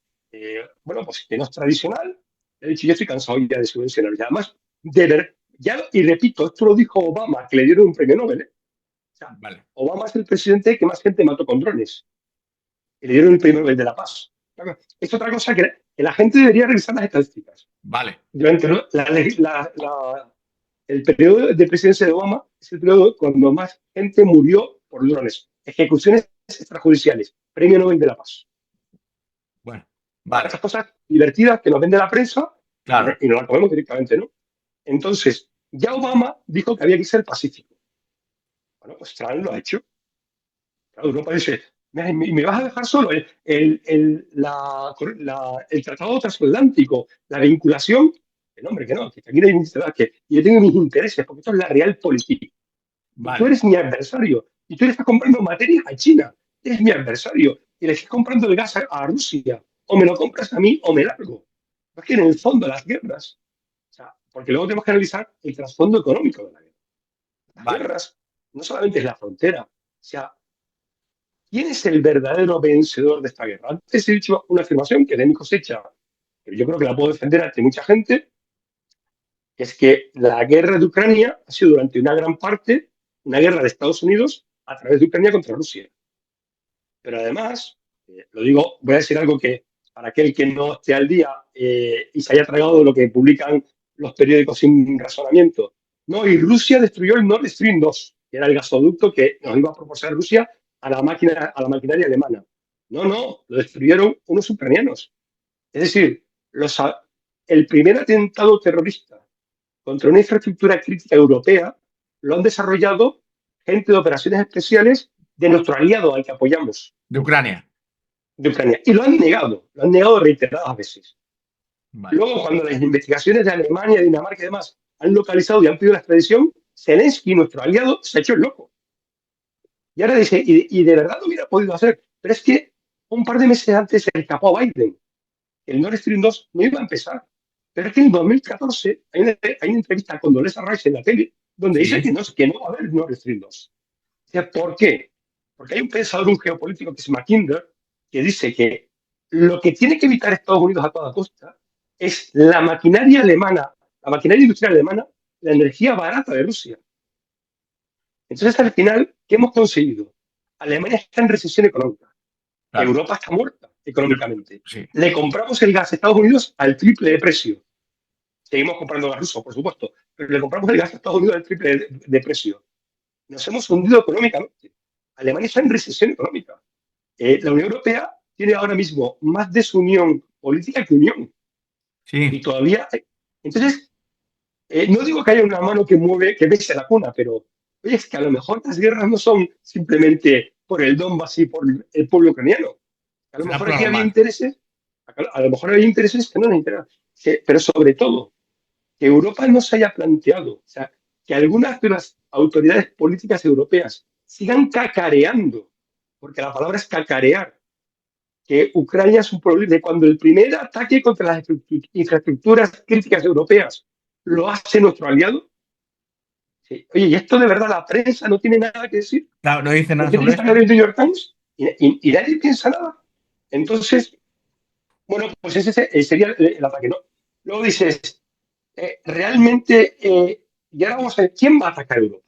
bueno, pues que no es tradicional, he dicho, yo estoy cansado ya de subvencionar. Y además, ya, y repito, esto lo dijo Obama, que le dieron un premio Nobel. O sea, Vale. Obama es el presidente que más gente mató con drones. Y le dieron el premio Nobel de la Paz. Claro, es otra cosa que la gente debería revisar las estadísticas. Vale. Durante el periodo de presidencia de Obama es el periodo cuando más gente murió por drones. Ejecuciones extrajudiciales. Premio Nobel de la Paz. Bueno. Para Vale. esas cosas divertidas que nos vende la prensa Claro. y nos la comemos directamente, ¿no? Entonces, ya Obama dijo que había que ser pacífico. Bueno, pues Trump lo ha hecho. Claro, Europa dice, me vas a dejar solo el tratado transatlántico, la vinculación. Que no, hombre, que no, que aquí no hay que yo tengo mis intereses, porque esto es la realpolitik. Y tú Vale. eres mi adversario. Y tú le estás comprando materias a China. Eres mi adversario. Y le estás comprando el gas a Rusia. O me lo compras a mí o me largo. Es que en el fondo las guerras, o sea, porque luego tenemos que analizar el trasfondo económico de la guerra. Las Vale. guerras no solamente es la frontera. O sea, ¿quién es el verdadero vencedor de esta guerra? Antes he dicho una afirmación que de mi cosecha, pero yo creo que la puedo defender ante mucha gente, que es que la guerra de Ucrania ha sido durante una gran parte una guerra de Estados Unidos a través de Ucrania contra Rusia. Pero además, lo digo, voy a decir algo que para aquel que no esté al día y se haya tragado lo que publican los periódicos sin razonamiento. No, y Rusia destruyó el Nord Stream 2, que era el gasoducto que nos iba a proporcionar Rusia a la maquinaria alemana. No, no, lo destruyeron unos ucranianos. Es decir, el primer atentado terrorista contra una infraestructura crítica europea lo han desarrollado gente de operaciones especiales de nuestro aliado al que apoyamos, De Ucrania. de Ucrania. Y lo han negado reiteradas veces. Vale. Luego, cuando las investigaciones de Alemania, Dinamarca y demás han localizado y han pedido la extradición, Zelensky, nuestro aliado, se ha hecho el loco. Y ahora dice, y de verdad lo hubiera podido hacer. Pero es que un par de meses antes se escapó a Biden. El Nord Stream 2 no iba a empezar. Pero es que en 2014 hay una entrevista con Dolores Rice en la tele donde dice Sí. que no va a haber Nord Stream 2. O sea, ¿por qué? Porque hay un pensador, un geopolítico que se llama Kinder, que dice que lo que tiene que evitar Estados Unidos a toda costa es la maquinaria alemana, la maquinaria industrial alemana, la energía barata de Rusia. Entonces, al final, ¿qué hemos conseguido? Alemania está en recesión económica. Claro. Europa está muerta económicamente. Sí. Le compramos el gas a Estados Unidos al triple de precio. Seguimos comprando gas ruso, por supuesto, pero le compramos el gas a Estados Unidos al triple de precio. Nos hemos hundido económicamente. Alemania está en recesión económica. La Unión Europea tiene ahora mismo más desunión política que unión. Y Sí. todavía. Entonces, no digo que haya una mano que mueve, que bese la cuna, pero oye, es que a lo mejor las guerras no son simplemente por el Donbass y por el pueblo ucraniano. A lo Será mejor por aquí algo había más. intereses, a lo mejor había intereses que no nos interesan. Pero sobre todo, que Europa no se haya planteado, o sea, que algunas de las autoridades políticas europeas sigan cacareando, porque la palabra es cacarear, que Ucrania es un problema de cuando el primer ataque contra las infraestructuras críticas europeas lo hace nuestro aliado. Sí. Oye, y esto de verdad la prensa no tiene nada que decir. Claro, no dice ¿No nada tiene sobre Instagram esto. el New York Times? Y nadie piensa nada. Entonces, bueno, pues ese sería el ataque, ¿no? Luego dices, realmente, y ahora vamos a ver, ¿quién va a atacar Europa?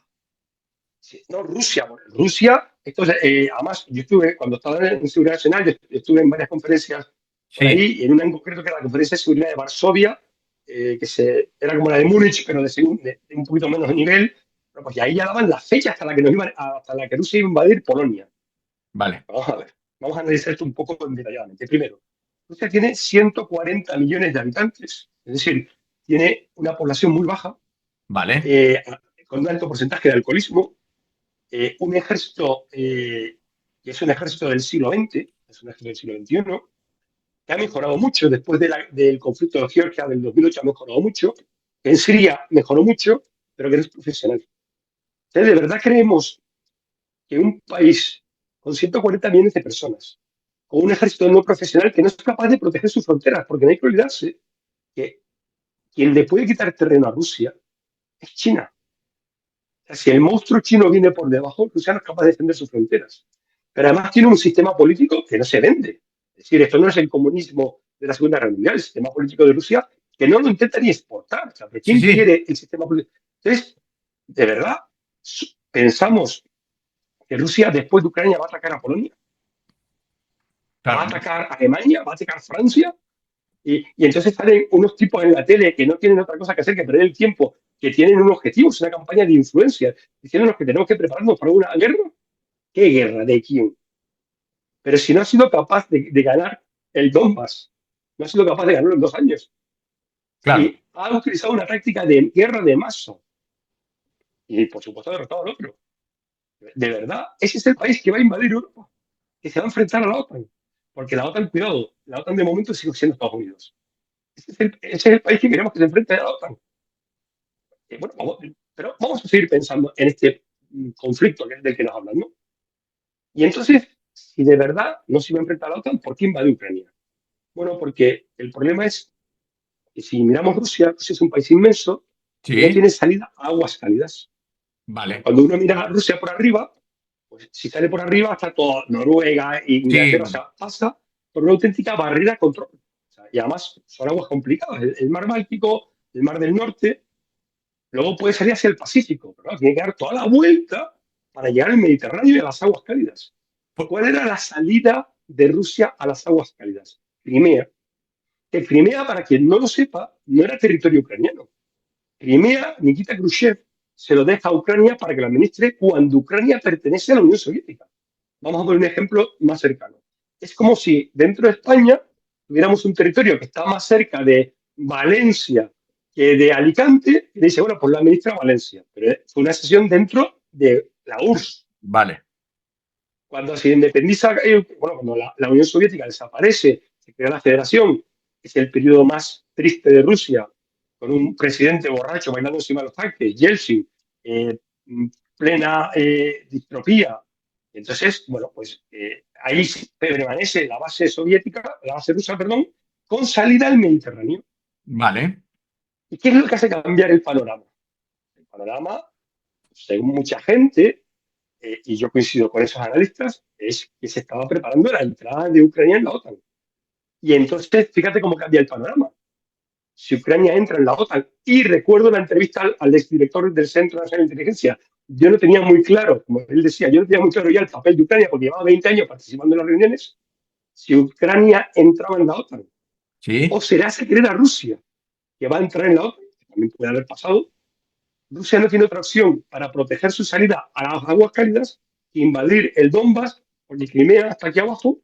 Sí, no, Rusia. Bueno, Rusia, entonces, además, yo estuve, cuando estaba en Seguridad Nacional, yo estuve en varias conferencias por Sí. ahí, y en una en concreto que era la Conferencia de Seguridad de Varsovia, era como la de Múnich, pero de un poquito menos de nivel. Bueno, pues y ahí ya daban la fecha hasta la que Rusia iba a invadir Polonia. Vale. Vamos a ver, vamos a analizar esto un poco detalladamente. Primero, Rusia tiene 140 millones de habitantes, es decir, tiene una población muy baja, Vale. con un alto porcentaje de alcoholismo, un ejército que es un ejército del siglo XX, es un ejército del siglo XXI, que ha mejorado mucho después del conflicto de Georgia del 2008, ha mejorado mucho, en Siria mejoró mucho, pero que no es profesional. ¿De verdad creemos que un país con 140 millones de personas, con un ejército no profesional que no es capaz de proteger sus fronteras, porque no hay que olvidarse que quien le puede quitar terreno a Rusia es China? O sea, si el monstruo chino viene por debajo, Rusia no es capaz de defender sus fronteras. Pero además tiene un sistema político que no se vende. Es decir, esto no es el comunismo de la Segunda Guerra Mundial, el sistema político de Rusia, que no lo intenta ni exportar. O sea, ¿pero Sí, quién sí, quiere el sistema político? Entonces, de verdad, pensamos que Rusia después de Ucrania va a atacar a Polonia, va a claro. atacar a Alemania, va a atacar a Francia, y entonces salen unos tipos en la tele que no tienen otra cosa que hacer que perder el tiempo, que tienen un objetivo, es una campaña de influencia, diciéndonos que tenemos que prepararnos para una guerra. ¿Qué guerra? ¿De quién? Pero si no ha sido capaz de ganar el Donbass, no ha sido capaz de ganarlo en 2 años, Claro. y ha utilizado una táctica de guerra de masa, y por supuesto ha derrotado al otro. De verdad, ese es el país que va a invadir Europa, que se va a enfrentar a la OTAN. Porque la OTAN, cuidado, la OTAN de momento sigue siendo Estados Unidos. Ese es el país que queremos que se enfrente a la OTAN. Bueno, pero vamos a seguir pensando en este conflicto del que nos hablan, ¿no? Y entonces, si de verdad no se iba a enfrentar a la OTAN, ¿por qué invade Ucrania? Bueno, porque el problema es que si miramos Rusia, Rusia es un país inmenso y no Sí, tiene salida a aguas cálidas. vale. Cuando uno mira a Rusia por arriba, pues si sale por arriba está todo Noruega, Inglaterra, o Sí, sea, pasa por una auténtica barrera control. O sea, y además son aguas complicadas. El mar Báltico, el mar del Norte, luego puede salir hacia el Pacífico, pero tiene que dar toda la vuelta para llegar al Mediterráneo y a las aguas cálidas. pu- ¿Cuál era la salida de Rusia a las aguas cálidas? Crimea. Que Crimea, para quien no lo sepa, no era territorio ucraniano. Crimea, Nikita Khrushchev se lo deja a Ucrania para que lo administre cuando Ucrania pertenece a la Unión Soviética. Vamos a poner un ejemplo más cercano. Es como si dentro de España tuviéramos un territorio que está más cerca de Valencia que de Alicante, y dice, bueno, pues lo administra Valencia. Pero fue una sesión dentro de la URSS. vale. Cuando se independiza, bueno, cuando la Unión Soviética desaparece, se crea la Federación, es el periodo más triste de Rusia, con un presidente borracho bailando encima de los tanques, Yeltsin, eh, plena distropía. Entonces, bueno, pues ahí permanece la base soviética, la base rusa, perdón, con salida al Mediterráneo. Vale. ¿Y qué es lo que hace cambiar el panorama? El panorama, según mucha gente, y yo coincido con esos analistas, es que se estaba preparando la entrada de Ucrania en la OTAN. Y entonces, fíjate cómo cambia el panorama. Si Ucrania entra en la OTAN, y recuerdo la entrevista al exdirector del Centro Nacional de Inteligencia, yo no tenía muy claro, como él decía, yo no tenía muy claro ya el papel de Ucrania porque llevaba 20 años participando en las reuniones, si Ucrania entraba en la OTAN. Sí, O será se creer a Rusia, que va a entrar en la OTAN, que también puede haber pasado. Rusia no tiene otra opción para proteger su salida a las aguas cálidas que invadir el Donbass, porque Crimea está aquí abajo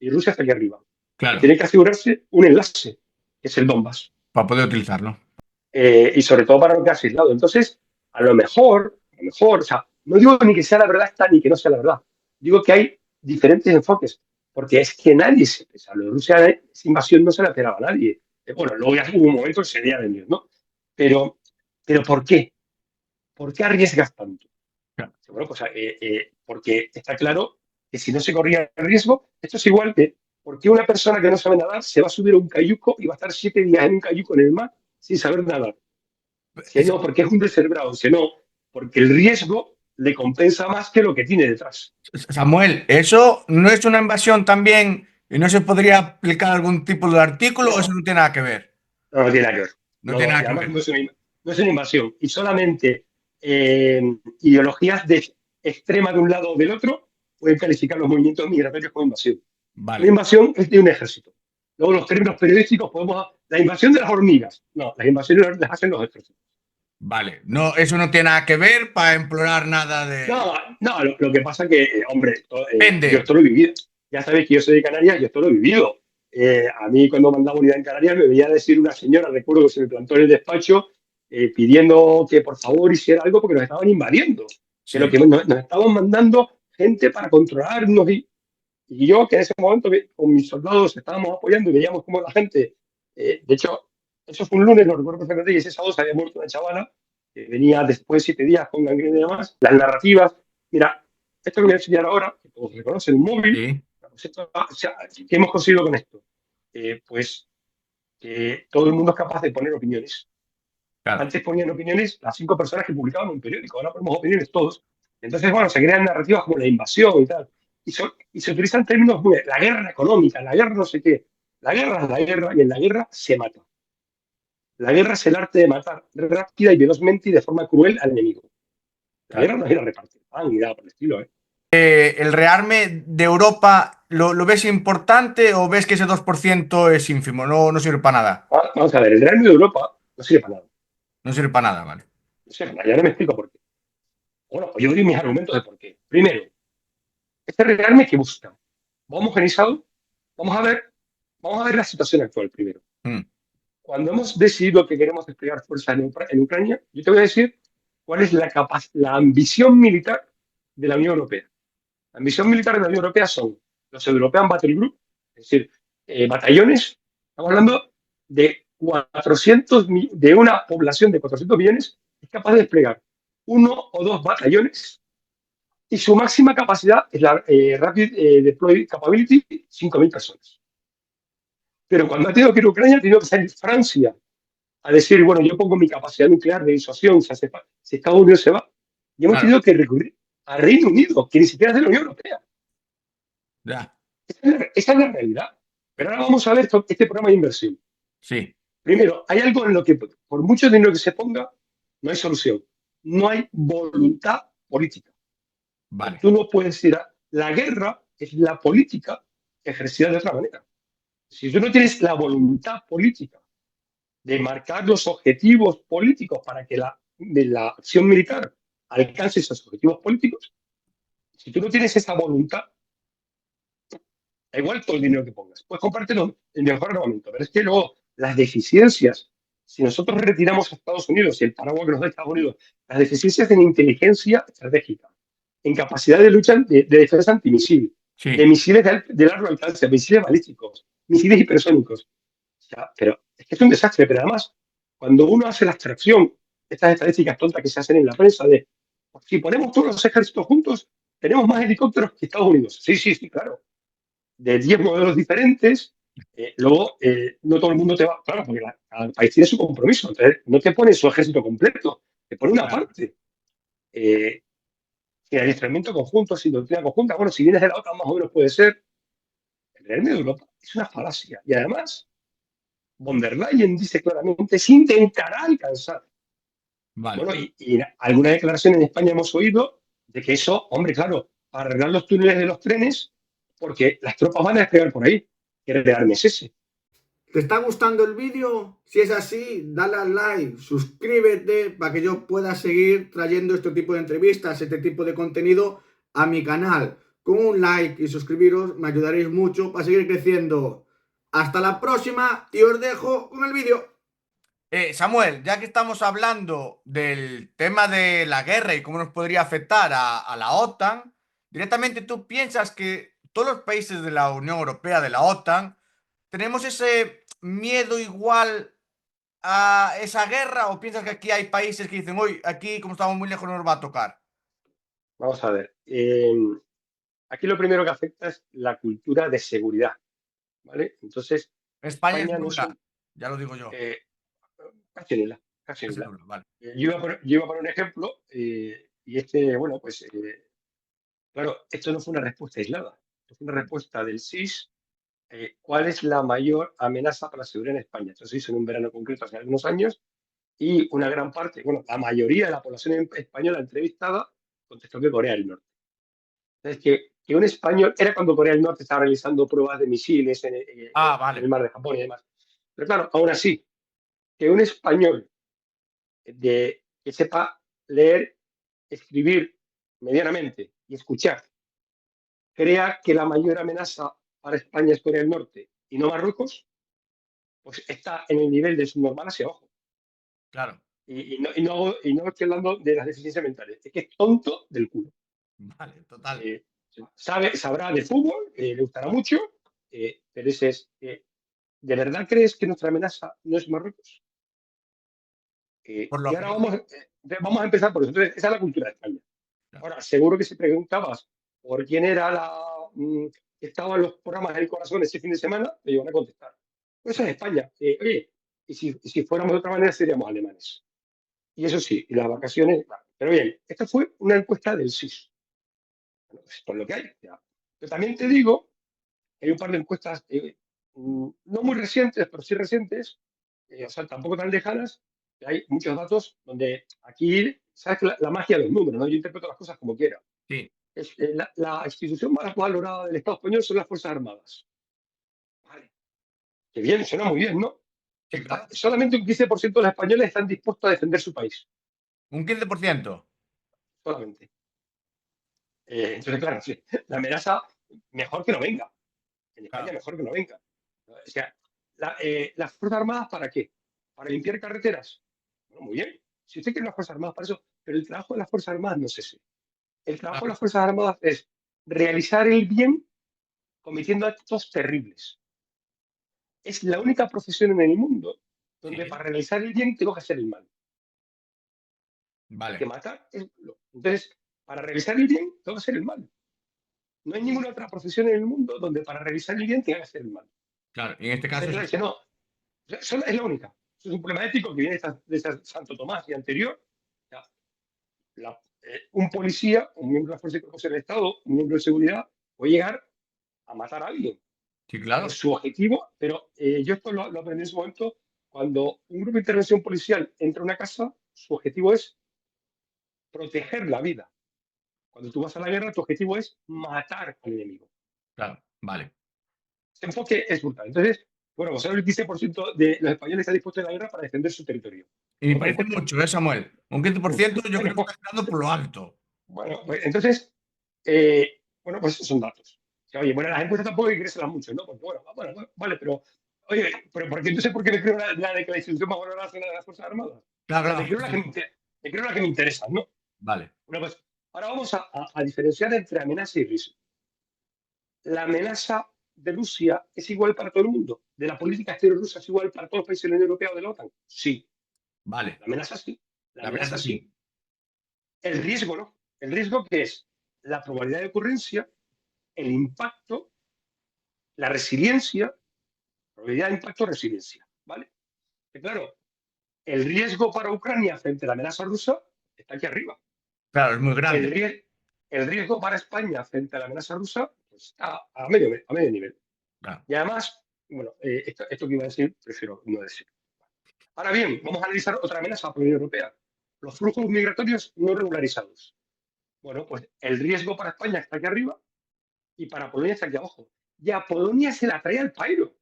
y Rusia está aquí arriba. Y claro. tiene que asegurarse un enlace, que es el Donbass. Para poder utilizarlo. Y sobre todo para no quedarse aislado. Entonces, o sea, no digo ni que sea la verdad esta ni que no sea la verdad. Digo que hay diferentes enfoques, porque es que nadie se pesa. Lo de Rusia, esa invasión no se la esperaba a nadie. Bueno, luego ya hubo un momento que se veía venir, ¿no? Pero, pero ¿por qué? ¿Por qué arriesgas tanto? Claro. Bueno, pues porque está claro que si no se corría el riesgo, esto es igual que porque una persona que no sabe nadar se va a subir a un cayuco y va a estar 7 días en un cayuco en el mar sin saber nadar. Si no, porque es un descerebrado, si no, porque el riesgo le compensa más que lo que tiene detrás. Samuel, ¿eso no es una invasión también y no se podría aplicar algún tipo de artículo o eso No, no tiene nada que ver? no tiene nada que ver. No tiene No, y nada que además ver. no es una invasión. Y solamente ideologías de extrema de un lado o del otro pueden calificar los movimientos migratorios como invasión. Una Vale, invasión es de un ejército. Luego los términos periodísticos podemos... La invasión de las hormigas. No, las invasiones las hacen los ejércitos. vale. No, eso no tiene nada que ver para implorar nada de... No, no, lo que pasa es que, hombre, yo Depende. esto lo he vivido. Ya sabéis que yo soy de Canarias, yo esto lo he vivido. A mí cuando mandaba unidad en Canarias me veía decir una señora, recuerdo que se me plantó en el despacho pidiendo que por favor hiciera algo porque nos estaban invadiendo. Que lo Sí, que nos estaban mandando gente para controlarnos y yo que en ese momento con mis soldados estábamos apoyando y veíamos cómo la gente, de hecho, eso fue un lunes, lo recuerdo perfectamente, y ese sábado se había muerto una chavala que venía después 7 días con gangrena y demás, las narrativas. Mira, esto que voy a enseñar ahora, que todos reconocen, un móvil, Sí, pues o sea, ¿qué hemos conseguido con esto? Pues que todo el mundo es capaz de poner opiniones. claro. Antes ponían opiniones las 5 personas que publicaban un periódico, ahora ponemos opiniones todos. Entonces, bueno, se crean narrativas como la invasión y tal. Y se utilizan términos muy, la guerra económica, la guerra no sé qué. La guerra es la guerra y en la guerra se mata. La guerra es el arte de matar rápida y velozmente y de forma cruel al enemigo. La Claro. guerra no es ir a repartir pan ni nada por el estilo, ¿eh? ¿El rearme de Europa lo ves importante o ves que ese 2% es ínfimo? No, no sirve para nada. Vamos a ver, el Real de Europa no sirve para nada. No sirve para nada, ¿vale? No sirve para nada. Y ahora me explico por qué. Bueno, pues yo doy mis argumentos de por qué. Primero, este Real que busca. ¿Va homogeneizado? Vamos a ver, vamos a ver la situación actual primero. Mm, Cuando hemos decidido que queremos desplegar fuerzas en Ucrania, yo te voy a decir cuál es la ambición militar de la Unión Europea. La ambición militar de la Unión Europea son los European Battle Group, es decir, batallones. Estamos hablando de 400, de una población de 400 millones, es capaz de desplegar 1 o 2 batallones y su máxima capacidad es la Rapid Deploy Capability, 5.000 personas. Pero cuando ha tenido que ir a Ucrania, ha tenido que salir Francia a decir, bueno, yo pongo mi capacidad nuclear de disuasión si Estados Unidos se va. Y hemos claro, tenido que recurrir a Reino Unido, que ni siquiera es de la Unión Europea. ya, Esa es la realidad. Pero ahora vamos a ver este programa de inversión. sí, Primero, hay algo en lo que, por mucho dinero que se ponga, no hay solución. No hay voluntad política. vale, Tú no puedes ir a... La guerra es la política ejercida de otra manera. Si tú no tienes la voluntad política de marcar los objetivos políticos para que la acción militar alcance esos objetivos políticos, si tú no tienes esa voluntad, da igual todo el dinero que pongas, puedes comprártelo el mejor armamento, pero es que luego las deficiencias, si nosotros retiramos a Estados Unidos y el paraguas que nos da Estados Unidos, las deficiencias en inteligencia estratégica, en capacidad de lucha de defensa antimisil, de sí, misiles de largo alcance, misiles balísticos, misiles hipersónicos. O sea, pero es que es un desastre, pero además, cuando uno hace la abstracción, estas estadísticas tontas que se hacen en la prensa de si ponemos todos los ejércitos juntos, tenemos más helicópteros que Estados Unidos. Sí, sí, sí, claro. De 10 modelos diferentes, luego no todo el mundo te va, claro, porque cada país tiene su compromiso, entonces no te pone su ejército completo, te pone una claro, parte. Sin adiestramiento conjunto, sin doctrina conjunta, bueno, si vienes de la OTAN más o menos puede ser. El Real de Europa es una falacia. Y además, von der Leyen dice claramente, se intentará alcanzar. vale. Bueno, y alguna declaración en España hemos oído de que eso, hombre, claro, para arreglar los túneles de los trenes, porque las tropas van a despegar por ahí. ¿Qué rearme es ese? ¿Te está gustando el vídeo? Si es así, dale al like, suscríbete para que yo pueda seguir trayendo este tipo de entrevistas, este tipo de contenido a mi canal. Con un like y suscribiros me ayudaréis mucho para seguir creciendo. Hasta la próxima y os dejo con el vídeo. Samuel, ya que estamos hablando del tema de la guerra y cómo nos podría afectar a la OTAN, directamente tú piensas que todos los países de la Unión Europea, de la OTAN, tenemos ese miedo igual a esa guerra o piensas que aquí hay países que dicen, hoy aquí como estamos muy lejos no nos va a tocar. Vamos a ver. Aquí lo primero que afecta es la cultura de seguridad, ¿vale? Entonces, España es España no es nula, un... ya lo digo yo. eh, casi nula, casi Es nula. nula, vale. Yo iba a poner un ejemplo y este, bueno, pues, claro, esto no fue una respuesta aislada, esto fue una respuesta del SIS. ¿Cuál es la mayor amenaza para la seguridad en España? Esto se hizo en un verano concreto hace algunos años y una gran parte, bueno, la mayoría de la población española entrevistada contestó que Corea del Norte. Entonces, que un español, era cuando Corea del Norte estaba realizando pruebas de misiles Ah, en el vale. mar de Japón y demás. Pero claro, aún así, que un español que sepa leer, escribir medianamente y escuchar, crea que la mayor amenaza para España es Corea del Norte y no Marruecos, pues está en el nivel de subnormal hacia abajo. Claro, Y no estoy hablando de las deficiencias mentales, es que es tonto del culo. vale, total. Eh, sabrá de fútbol, le gustará mucho, pero ese es, ¿de verdad crees que nuestra amenaza no es Marruecos? Por Y ahora lógica. vamos a empezar por eso. Entonces, esa es la cultura de España. Claro. Ahora, seguro que si preguntabas por quién era que estaba en los programas del corazón ese fin de semana, te iban a contestar. Pues eso es España. Oye, y si fuéramos de otra manera, seríamos alemanes. Y eso sí, y las vacaciones, claro. Pero bien, esta fue una encuesta del SIS. Bueno, pues esto es lo que hay. Ya. Pero también te digo que hay un par de encuestas, no muy recientes, pero sí recientes, o sea, tampoco tan lejanas, que hay muchos datos donde aquí, sabes que la magia de los números, ¿no? Yo interpreto las cosas como quiera. Sí, La institución más valorada del Estado español son las Fuerzas Armadas. Vale. Que bien, suena muy bien, ¿no? sí, claro. Solamente un 15% de los españoles están dispuestos a defender su país. Un 15%. Solamente. Entonces, claro, sí, la amenaza, mejor que no venga. En España, Claro. mejor que no venga. O sea, las Fuerzas Armadas, ¿para qué? ¿Para limpiar carreteras? Bueno, muy bien. Si usted quiere las Fuerzas Armadas para eso, pero el trabajo de las Fuerzas Armadas no es ese. El trabajo de Claro. las Fuerzas Armadas es realizar el bien cometiendo actos terribles. Es la única profesión en el mundo donde Sí, para realizar el bien tengo que hacer el mal. Porque vale. matar es malo. Entonces, para realizar el bien tengo que hacer el mal. No hay ninguna otra profesión en el mundo donde para realizar el bien tenga que hacer el mal. Claro. Y en este caso Entonces, es claro, dice, esta. no, es la única. Eso es un problema ético que viene de Santo Tomás y anterior. Ya, un policía, un miembro de la Fuerza y Cuerpos del Estado, un miembro de seguridad, puede llegar a matar a alguien. Sí, Pero claro. su objetivo, yo esto lo aprendí en ese momento, cuando un grupo de intervención policial entra a una casa, su objetivo es proteger la vida. Cuando tú vas a la guerra, tu objetivo es matar al enemigo. Claro. Vale. Este enfoque es brutal. Entonces, bueno, pues ahora el 15% de los españoles está dispuesto a la guerra para defender su territorio. Y me Otra parece encuesta. mucho, Samuel. Un 15% yo creo que Bueno, está entrando por lo alto. bueno, pues entonces, bueno, pues esos son datos. O sea, oye, bueno, las encuestas tampoco hay que creérselas mucho, ¿no? Porque, bueno, vale, pero, oye, pero entonces, ¿por qué me creo la de que la institución más valorada es la de las Fuerzas Armadas? O Claro, sea, claro. Sí. me creo la que me interesa, ¿no? Vale. Bueno, pues ahora vamos a diferenciar entre amenaza y riesgo. La amenaza de Rusia es igual para todo el mundo. De la política exterior rusa es igual para todos los países de la Unión Europea o de la OTAN. Sí. Vale. La amenaza sí. La La verdad es amenaza sí. así. El riesgo no. El riesgo que es la probabilidad de ocurrencia, el impacto, la resiliencia, probabilidad de impacto, resiliencia. ¿Vale? Que claro, el riesgo para Ucrania frente a la amenaza rusa está aquí arriba. Claro, es muy El, grande. ries el riesgo para España frente a la amenaza rusa pues, está a medio nivel. Claro. Y además, bueno, esto que iba a decir, prefiero no decir. Ahora bien, vamos a analizar otra amenaza para la Unión Europea. Los flujos migratorios no regularizados. Bueno, pues el riesgo para España está aquí arriba y para Polonia está aquí abajo. Y a Polonia se la trae al pairo,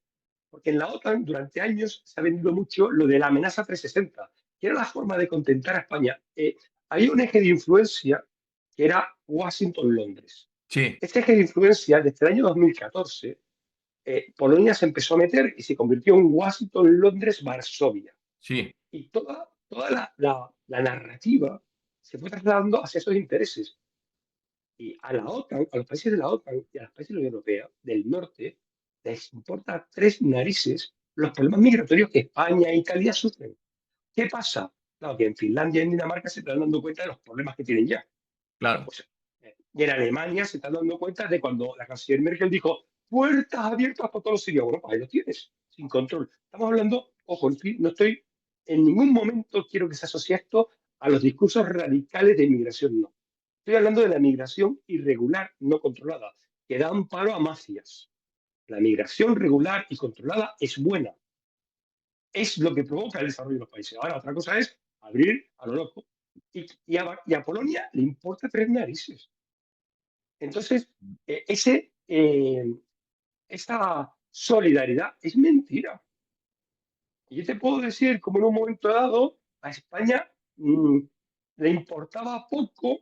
porque en la OTAN durante años se ha vendido mucho lo de la amenaza 360, que era la forma de contentar a España. Había un eje de influencia que era Washington-Londres. Sí, Este eje de influencia, desde el año 2014, Polonia se empezó a meter y se convirtió en Washington-Londres-Varsovia. sí. Y toda la narrativa se fue trasladando hacia esos intereses. Y a la OTAN, a los países de la OTAN y a los países de la Unión Europea del norte, les importa tres narices los problemas migratorios que España e Italia sufren. ¿Qué pasa? Claro, que en Finlandia y en Dinamarca se están dando cuenta de los problemas que tienen ya. Claro. Pues, y en Alemania se están dando cuenta de cuando la canciller Merkel dijo puertas abiertas para todos los sirios. Bueno, pues ahí lo tienes, sin control. Estamos hablando, ojo, no estoy en ningún momento quiero que se asocie esto a los discursos radicales de inmigración, no. Estoy hablando de la migración irregular, no controlada, que da amparo a mafias. La migración regular y controlada es buena. Es lo que provoca el desarrollo de los países. Ahora, otra cosa es abrir a lo loco. Y a Polonia le importa tres narices. Entonces, esa solidaridad es mentira. Y yo te puedo decir, como en un momento dado, a España le importaba poco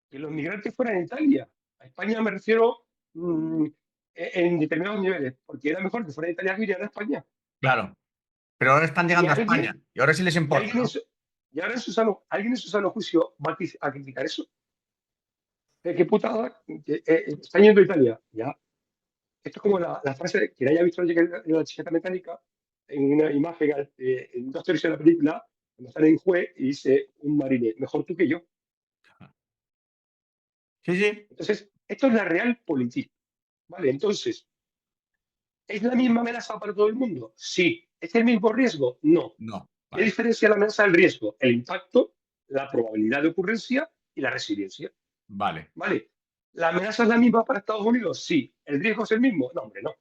que los migrantes fueran a Italia. A España me refiero en determinados niveles, porque era mejor que fuera a Italia que irían a España. Claro. Pero ahora están Y llegando a España. alguien, Y ahora sí les y importa, alguien, ¿no? y ahora alguien en su sano juicio va a criticar eso. ¿Qué putada? Está yendo a Italia. Ya. Esto es como la frase, quien haya visto la chaqueta mecánica, en una imagen, en dos tercios de la película, cuando sale en juez y dice un marine, mejor tú que yo. Sí, sí. Entonces, esto es la realpolitik, ¿vale? Entonces, ¿es la misma amenaza para todo el mundo? Sí. ¿Es el mismo riesgo? No. No. ¿Qué Vale. diferencia la amenaza del riesgo? El impacto, la probabilidad de ocurrencia y la resiliencia. Vale. ¿Vale? ¿La amenaza es la misma para Estados Unidos? Sí. ¿El riesgo es el mismo? No, hombre, no.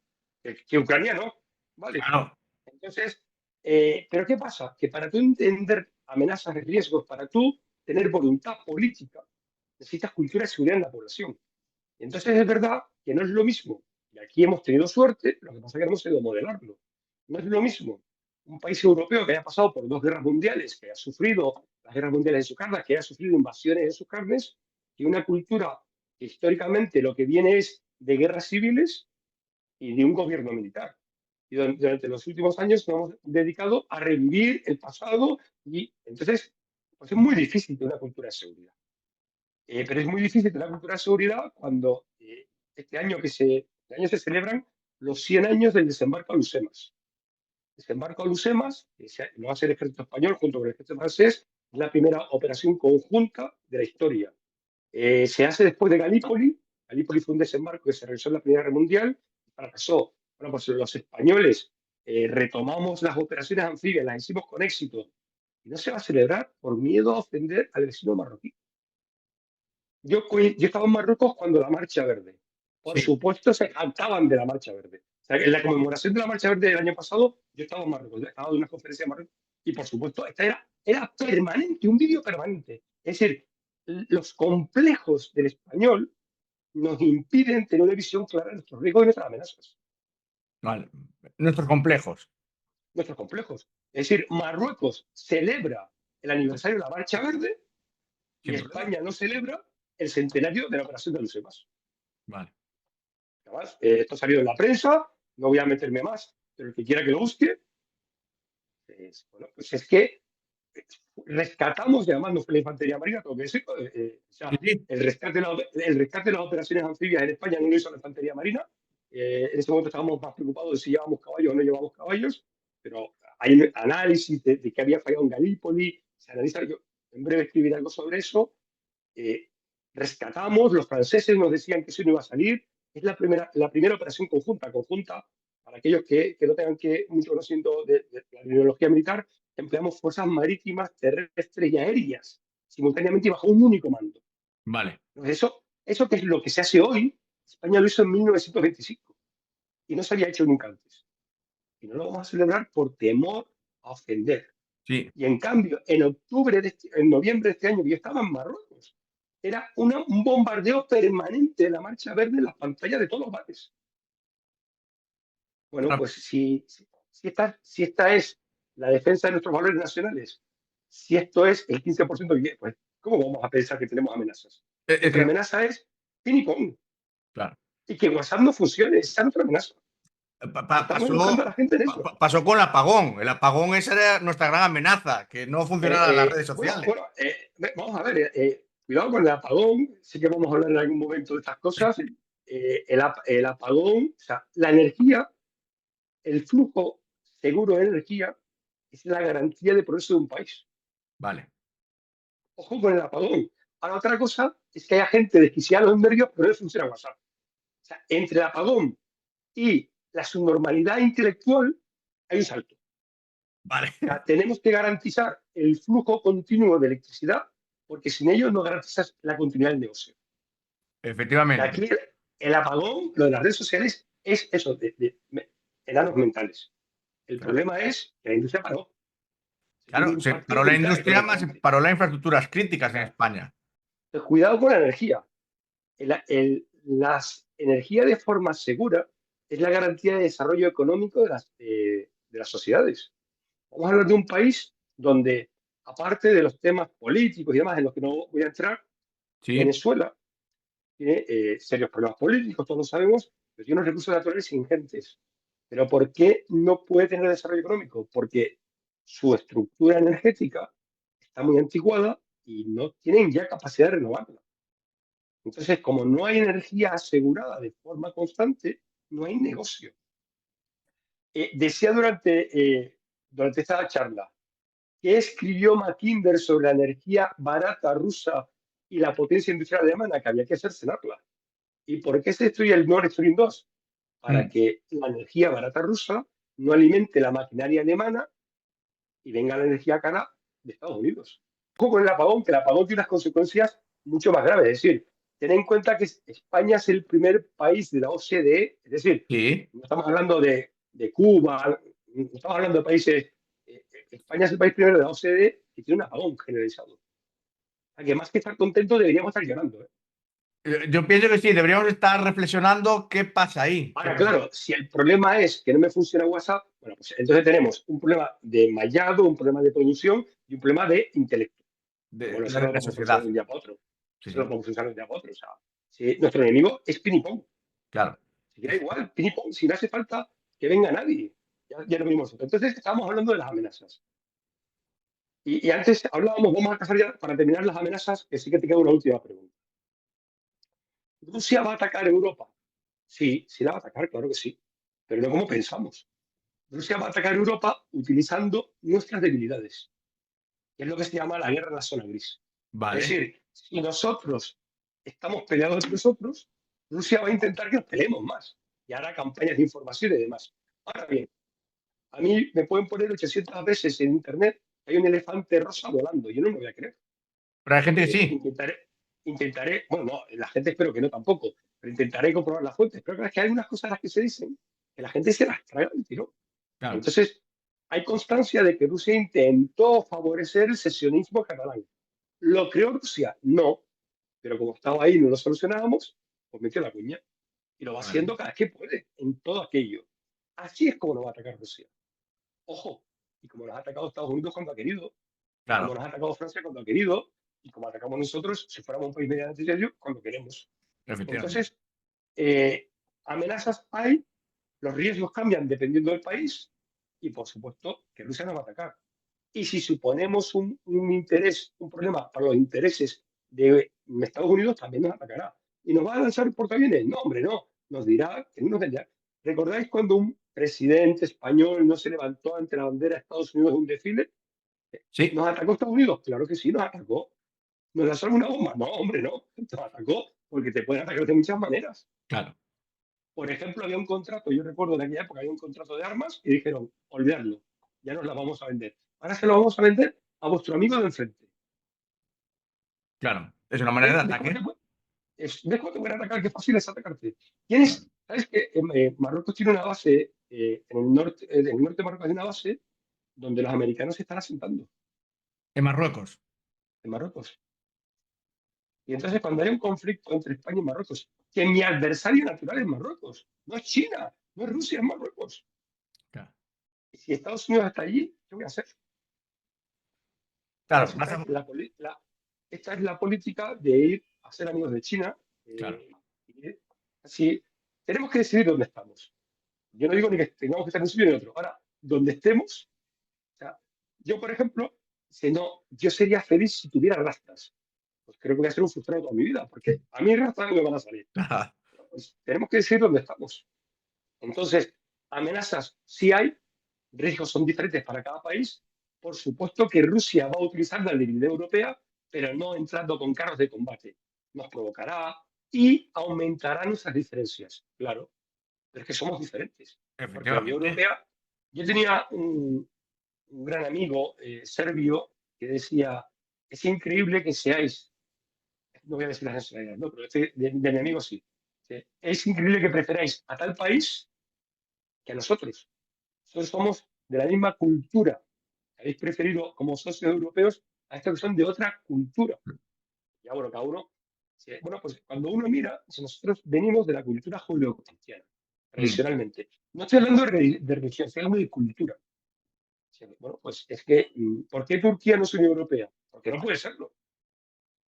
Que Ucrania no. ¿Vale? Claro. Entonces, ¿pero qué pasa? Que para tú entender amenazas y riesgos, para tú tener voluntad política, necesitas cultura de seguridad en la población. Y entonces es verdad que no es lo mismo. Y aquí hemos tenido suerte, lo que pasa es que hemos ido modelarlo. No es lo mismo un país europeo que haya pasado por dos guerras mundiales, que haya sufrido las guerras mundiales en sus carnes, que haya sufrido invasiones en sus carnes, que una cultura que históricamente lo que viene es de guerras civiles y de un gobierno militar. Y durante los últimos años nos hemos dedicado a revivir el pasado y entonces pues es muy difícil tener una cultura de seguridad. Pero es muy difícil tener una cultura de seguridad cuando este año se celebran los 100 años del desembarco a Lucemas. Desembarco a Lucemas, que lo hace el ejército español junto con el ejército francés, es la primera operación conjunta de la historia. Se hace después de Galípoli. Galípoli fue un desembarco que se realizó en la Primera Guerra Mundial, fracasó. Bueno, pues los españoles retomamos las operaciones anfibias, las hicimos con éxito, y no se va a celebrar por miedo a ofender al vecino marroquí. Yo estaba en Marruecos cuando la Marcha Verde. Por Sí. supuesto, se cantaban de la Marcha Verde. O sea, en la conmemoración de la Marcha Verde del año pasado, yo estaba en Marruecos, yo estaba en una conferencia de Marruecos, y por supuesto, esta era permanente, un vídeo permanente. Es decir, los complejos del español nos impiden tener una visión clara de nuestros riesgos y nuestras amenazas. Vale. Nuestros complejos. Nuestros complejos. Es decir, Marruecos celebra el aniversario de la Marcha Verde y Sin problema. España no celebra el centenario de la operación de Lucemas. Vale. Además, esto ha salido en la prensa, no voy a meterme más, pero el que quiera que lo busque, bueno, pues es que rescatamos, y además no fue la infantería marina, tengo que decirlo, o Sí, sea, sí. el rescate de las operaciones anfibias en España no lo hizo la infantería marina. En ese momento estábamos más preocupados de si llevábamos caballos o no llevábamos caballos, pero hay un análisis de que había fallado en Galípoli, se analiza, yo en breve escribiré algo sobre eso. Rescatamos, los franceses nos decían que eso no iba a salir, es la primera operación conjunta, para aquellos que no tengan mucho conocimiento de la ideología militar, empleamos fuerzas marítimas, terrestres y aéreas, simultáneamente bajo un único mando. Vale. Entonces, eso que es lo que se hace hoy, España lo hizo en 1925 y no se había hecho nunca antes. Y no lo vamos a celebrar por temor a ofender. Sí. Y en cambio, en noviembre de este año, yo estaba en Marruecos, era un bombardeo permanente de la Marcha Verde en las pantallas de todos los bares. Bueno, Claro. pues si esta es la defensa de nuestros valores nacionales, si esto es el 15%, pues, ¿cómo vamos a pensar que tenemos amenazas? Es Nuestra que, amenaza es ping y pong. claro. Y que WhatsApp no funcione, esa es nuestra amenaza. Estamos educando a la gente en eso. Pasó con el apagón. El apagón, esa era nuestra gran amenaza, que no funcionaran las redes sociales. Vamos a ver, cuidado con el apagón, sí que vamos a hablar en algún momento de estas cosas. El apagón, o sea, la energía, el flujo seguro de energía es la garantía de progreso de un país. Vale. Ojo con el apagón. Ahora, otra cosa es que haya gente desquiciada en los nervios, pero no funciona WhatsApp. O sea, entre el apagón y la subnormalidad intelectual hay un salto. Vale. O sea, tenemos que garantizar el flujo continuo de electricidad, porque sin ello no garantizas la continuidad del negocio. Efectivamente. Aquí el apagón, lo de las redes sociales, es eso, de enanos mentales. El Claro. problema es que la industria paró. Tiene un Claro, se impacto paró la brutal industria, más se económicamente. paró las infraestructuras críticas en España. Entonces, cuidado con la energía. Las energías de forma segura es la garantía de desarrollo económico de las sociedades. Vamos a hablar de un país donde, aparte de los temas políticos y demás en los que no voy a entrar, Sí. Venezuela tiene serios problemas políticos, todos lo sabemos, pero tiene unos recursos naturales ingentes. ¿Pero por qué no puede tener desarrollo económico? Porque su estructura energética está muy anticuada y no tienen ya capacidad de renovarla. Entonces, como no hay energía asegurada de forma constante, no hay negocio. Decía durante esta charla, ¿Qué escribió Mackinder sobre la energía barata rusa y la potencia industrial alemana? Que había que cercenarla. ¿Y por qué se destruye el Nord Stream 2? Para Mm. que la energía barata rusa no alimente la maquinaria alemana y venga la energía cara de Estados Unidos. Ojo con el apagón, que el apagón tiene unas consecuencias mucho más graves. Es decir, ten en cuenta que España es el primer país de la OCDE, es decir, Sí. no estamos hablando de Cuba, no estamos hablando de países. España es el país primero de la OCDE que tiene un apagón generalizado. O sea, que más que estar contento deberíamos estar llorando, ¿eh? Yo pienso que sí, deberíamos estar reflexionando qué pasa ahí. Ahora, claro, si el problema es que no me funciona WhatsApp, bueno, pues entonces tenemos un problema de mallado, un problema de producción y un problema de intelecto. Pero bueno, eso no lo La vamos a funcionar sociedad. de un día para otro. Sí, Eso no lo sí, vamos a funcionar de un día para otro. O sea, si nuestro enemigo es ping-pong. claro. Si da igual, ping-pong, si no hace falta que venga nadie. Ya lo vimos. Entonces, estábamos hablando de las amenazas. Y antes hablábamos, vamos a pasar ya para terminar las amenazas, que sí que te queda una última pregunta. ¿Rusia va a atacar Europa? Sí, sí la va a atacar, claro que sí. Pero no como pensamos. Rusia va a atacar Europa utilizando nuestras debilidades, que es lo que se llama la guerra en la zona gris. Es Vale. decir, si nosotros estamos peleados entre nosotros, Rusia va a intentar que nos peleemos más y hará campañas de información y demás. Ahora bien, a mí me pueden poner 800 veces en Internet que hay un elefante rosa volando. Yo no me voy a creer. Pero hay gente que sí. Intentaré, bueno, no, la gente espero que no tampoco, pero intentaré comprobar las fuentes. Pero es que hay unas cosas las que se dicen que la gente se las traga del tirón. Claro. Entonces, hay constancia de que Rusia intentó favorecer el secesionismo catalán. ¿Lo creó Rusia? No, pero como estaba ahí y no lo solucionábamos, pues metió la cuña. Y lo va Vale. haciendo cada vez que puede, en todo aquello. Así es como nos va a atacar Rusia. Ojo, y como nos ha atacado Estados Unidos cuando ha querido, y como Claro. nos ha atacado Francia cuando ha querido, y como atacamos nosotros si fuéramos un país medianamente serio cuando queremos. Efectivamente. Entonces, amenazas hay, los riesgos cambian dependiendo del país, y por supuesto que Rusia nos va a atacar. Y si suponemos un interés, un problema para los intereses de Estados Unidos, también nos atacará. ¿Y nos va a lanzar portaaviones? No, hombre, no. Nos dirá que no nos vendrá. ¿Recordáis cuando un presidente español no se levantó ante la bandera de Estados Unidos en un desfile? Sí, ¿Nos atacó Estados Unidos? Claro que sí, nos atacó. ¿Nos lanzó alguna bomba? No, hombre, no. Nos atacó porque te pueden atacar de muchas maneras. claro. Por ejemplo, había un contrato, yo recuerdo de aquella época, había un contrato de armas y dijeron, olvidadlo, ya nos la vamos a vender. Ahora se lo vamos a vender a vuestro amigo de enfrente. Claro. Es una manera de ¿Ves cómo te, ataque. ves cómo te pueden atacar? Qué fácil es atacarte. ¿Tienes, sabes que Marruecos tiene una base, en el norte de Marruecos hay una base donde los americanos se están asentando, En Marruecos. en Marruecos? Y entonces cuando hay un conflicto entre España y Marruecos, que mi adversario natural es Marruecos, no es China, no es Rusia, es Marruecos. Claro. Y si Estados Unidos está allí, ¿qué voy a hacer? Claro. Pues esta es la política de ir a ser amigos de China. Claro. Y así, tenemos que decidir dónde estamos. Yo no digo ni que tengamos que estar en un sitio ni en otro. Ahora, donde estemos, o sea, yo, por ejemplo, si no, yo sería feliz si tuviera rastas. Pues creo que voy a ser un frustrado toda mi vida, porque a mí rastas no me van a salir. Pues tenemos que decidir dónde estamos. Entonces, amenazas sí hay, riesgos son diferentes para cada país. Por supuesto que Rusia va a utilizar la debilidad europea, pero no entrando con carros de combate. Nos provocará y aumentará nuestras diferencias, claro, pero es que somos diferentes. Porque la Unión Efectivamente. Europea, yo tenía un gran amigo serbio que decía, es increíble que seáis, no voy a decir las nacionalidades, no, pero de mi amigo sí, es increíble que preferáis a tal país que a nosotros. Nosotros somos de la misma cultura. Habéis preferido como socios europeos a esta que son de otra cultura. Ya, bueno, cada uno. Sí, bueno, pues cuando uno mira, si nosotros venimos de la cultura judeocristiana, Mm. tradicionalmente. No estoy hablando de religión, estoy hablando de cultura. Sí, bueno, pues es que, ¿por qué Turquía no es Unión Europea? Porque no puede serlo.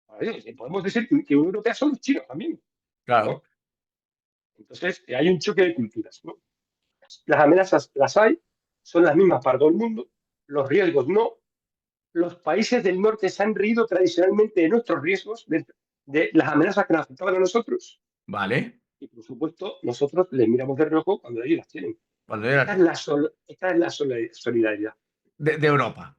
A ver, podemos decir que Unión Europea son los chinos también, Claro. ¿no? Entonces, hay un choque de culturas, ¿no? Las amenazas las hay, son las mismas para todo el mundo, los riesgos no. Los países del norte se han reído tradicionalmente de nuestros riesgos, de las amenazas que nos afectaban a nosotros. Vale. Y por supuesto, nosotros les miramos de reojo cuando ellos las tienen. Cuando Esta era es la solidaridad. de Europa.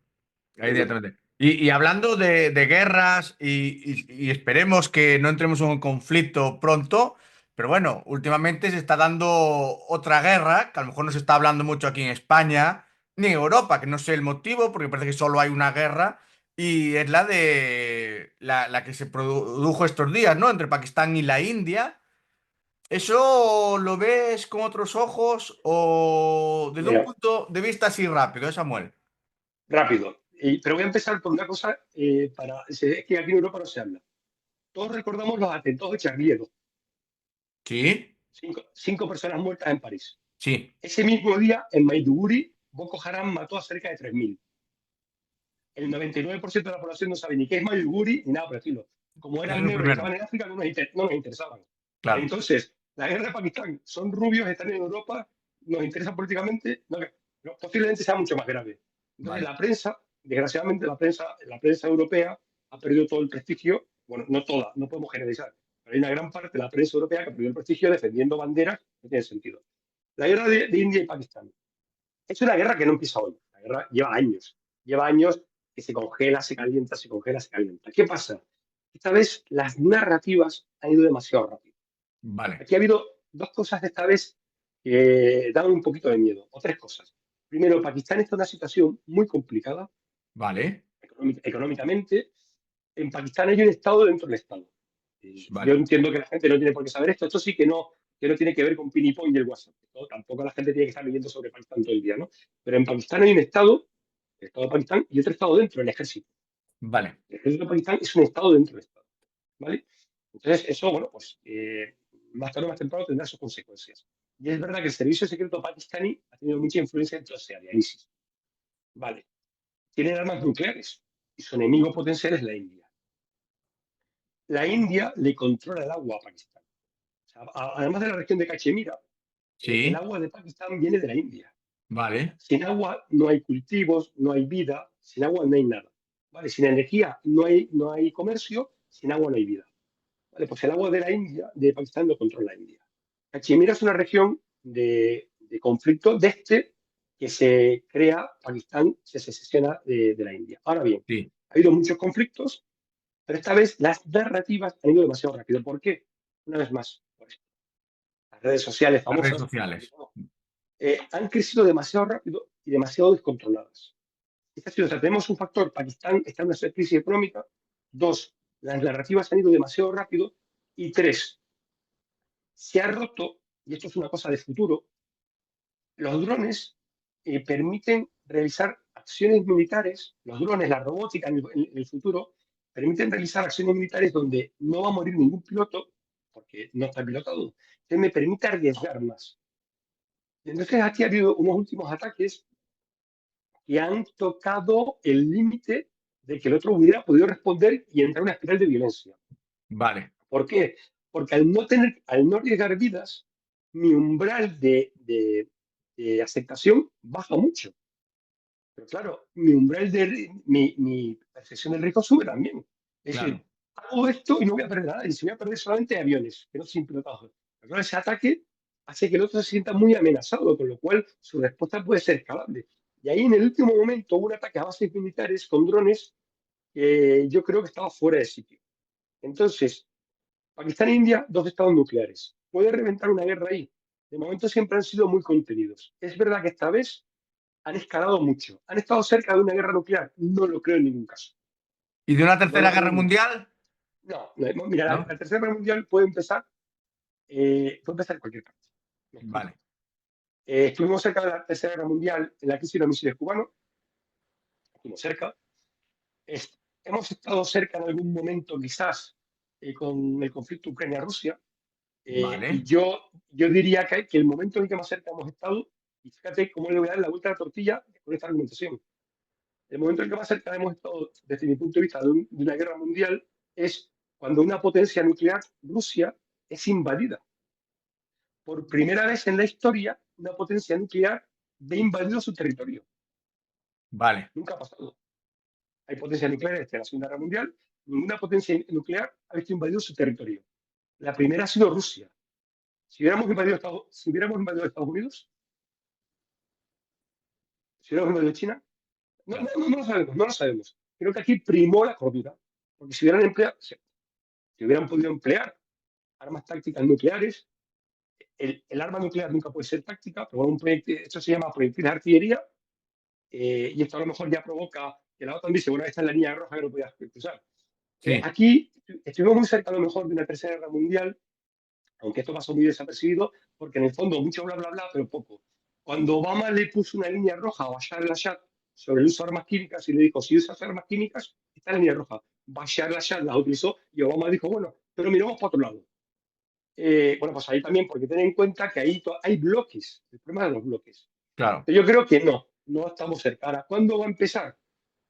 Ahí Pero bueno, directamente. Y hablando de guerras, y esperemos que no entremos en un conflicto pronto, pero bueno, últimamente se está dando otra guerra, que a lo mejor no se está hablando mucho aquí en España, ni en Europa, que no sé el motivo, porque parece que solo hay una guerra, y es la que se produjo estos días, ¿no? Entre Pakistán y la India. ¿Eso lo ves con otros ojos o desde un mira, punto de vista así rápido, Samuel? rápido. Pero voy a empezar por una cosa, es que aquí en Europa no se habla. Todos recordamos los atentados de Charlie Hebdo. Sí, Cinco personas muertas en París. sí. Ese mismo día, en Maiduguri, Boko Haram mató a cerca de 3.000. El 99% de la población no sabe ni qué es Maiduguri ni nada por el estilo. Como Eso es eran lo negros y primero. estaban en África, no nos interesaban. Claro. Entonces, la guerra de Pakistán, son rubios, están en Europa, nos interesa políticamente, no, posiblemente sea mucho más grave. Entonces, Vale. la prensa, desgraciadamente, la prensa europea ha perdido todo el prestigio. Bueno, no toda, no podemos generalizar, pero hay una gran parte de la prensa europea que ha perdido el prestigio defendiendo banderas que no tienen sentido. La guerra de India y Pakistán es una guerra que no empieza hoy. La guerra lleva años. Lleva años que se congela, se calienta, se congela, se calienta. ¿Qué pasa? Esta vez las narrativas han ido demasiado rápido. Vale. Aquí ha habido dos cosas de esta vez que dan un poquito de miedo, o tres cosas. Primero, Pakistán está en una situación muy complicada Vale. económicamente. En Pakistán hay un Estado dentro del Estado. Yo Vale. entiendo que la gente no tiene por qué saber esto. Esto sí que no tiene que ver con Pinipón y el WhatsApp. Tampoco la gente tiene que estar leyendo sobre Pakistán todo el día, ¿no? Pero en Pakistán hay un Estado, el Estado de Pakistán, y otro Estado dentro, el ejército. Vale. El ejército de Pakistán es un Estado dentro del Estado, ¿vale? Entonces, eso, bueno, pues más tarde o más temprano tendrá sus consecuencias. Y es verdad que el servicio secreto pakistaní ha tenido mucha influencia en toda esa área, ISIS. Vale. Tienen armas nucleares y su enemigo potencial es la India. La India le controla el agua a Pakistán. O sea, además de la región de Cachemira, el Sí. agua de Pakistán viene de la India. Vale. Sin agua no hay cultivos, no hay vida, sin agua no hay nada. ¿Vale? Sin energía no hay comercio, sin agua no hay vida. ¿Vale? Pues el agua de la India, de Pakistán, lo controla la India. Cachemira es una región de conflicto de que se crea, Pakistán se secesiona de la India. Ahora bien, Sí. ha habido muchos conflictos, pero esta vez las narrativas han ido demasiado rápido. ¿Por qué? Una vez más, por esto. Las redes sociales Las redes famosas sociales. han crecido demasiado rápido y demasiado descontroladas. Esta situación, tenemos un factor, Pakistán está en una crisis económica. Dos, las narrativas han ido demasiado rápido. Y tres, se ha roto, y esto es una cosa de futuro, los drones permiten realizar acciones militares, los drones, la robótica en el futuro, permiten realizar acciones militares donde no va a morir ningún piloto, porque no está pilotado. Entonces me permite arriesgar más. Entonces aquí ha habido unos últimos ataques que han tocado el límite de que el otro hubiera podido responder y entrar en una espiral de violencia. Vale. ¿Por qué? Porque al no arriesgar vidas, mi umbral de aceptación baja mucho. Pero claro, mi percepción del riesgo sube también. Es Claro. decir, hago esto y no voy a perder nada, y si voy a perder solamente aviones, que no sin pilotaje. Pero claro, ese ataque hace que el otro se sienta muy amenazado, con lo cual su respuesta puede ser escalable. Y ahí en el último momento hubo un ataque a bases militares con drones que yo creo que estaba fuera de sitio. Entonces, Pakistán e India, dos estados nucleares. ¿Puede reventar una guerra ahí? De momento siempre han sido muy contenidos. Es verdad que esta vez han escalado mucho. ¿Han estado cerca de una guerra nuclear? No lo creo en ningún caso. ¿Y de una No tercera lo creo guerra en ningún caso. mundial? No, mira, la, ¿No? la Tercera Guerra Mundial puede empezar en cualquier parte. Me explico. Vale. Estuvimos cerca de la Tercera Guerra Mundial en la crisis de los misiles cubanos. Estuvimos cerca. Hemos estado cerca en algún momento, quizás, con el conflicto Ucrania-Rusia. Y Vale. yo diría que el momento en el que más cerca hemos estado, y fíjate cómo le voy a dar la vuelta a la tortilla con esta argumentación. El momento en el que más cerca hemos estado, desde mi punto de vista, de una guerra mundial, es cuando una potencia nuclear, Rusia, es invadida. Por primera vez en la historia, una potencia nuclear ve invadido su territorio. Vale. Nunca ha pasado. Hay potencias nucleares desde la Segunda Guerra Mundial, ninguna potencia nuclear ha visto invadido su territorio. La primera ha sido Rusia. Si hubiéramos invadido Estados Unidos, si hubiéramos invadido China, No, no lo sabemos, no lo sabemos. Creo que aquí primó la cordura, porque si hubieran podido emplear armas tácticas nucleares, el arma nuclear nunca puede ser táctica, pero esto se llama proyectil de artillería, y esto a lo mejor ya provoca que la OTAN dice, bueno, esta es la línea roja que no podías cruzar. Sí, Aquí estuvimos muy cerca a lo mejor de una tercera guerra mundial, aunque esto pasó muy desapercibido, porque en el fondo mucho bla, bla, bla, pero poco. Cuando Obama le puso una línea roja a Bashar al-Assad sobre el uso de armas químicas y le dijo, si usas armas químicas, está la línea roja. Bashar al-Assad las utilizó y Obama dijo, bueno, pero miramos para otro lado. Bueno, pues ahí también, porque ten en cuenta que ahí hay bloques, el problema de los bloques. claro, Yo creo que no estamos cerca. ¿Cuándo va a empezar?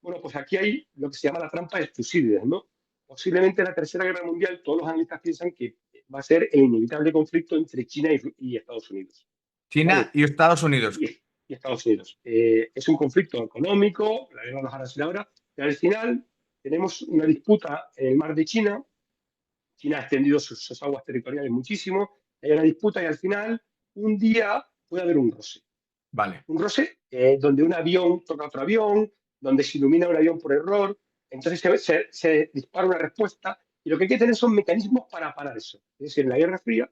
Bueno, pues aquí hay lo que se llama la trampa de Tucídides, ¿no? Posiblemente en la Tercera Guerra Mundial todos los analistas piensan que va a ser el inevitable conflicto entre China y Estados Unidos. China ¿Vale? y Estados Unidos. Y Estados Unidos. Es un conflicto económico, la guerra nos hará sin ahora, pero al final tenemos una disputa en el mar de China. China ha extendido sus aguas territoriales muchísimo, hay una disputa y al final un día puede haber un roce. Vale, Un roce donde un avión toca a otro avión, donde se ilumina un avión por error, entonces se dispara una respuesta y lo que hay que tener son mecanismos para parar eso. Es decir, en la Guerra Fría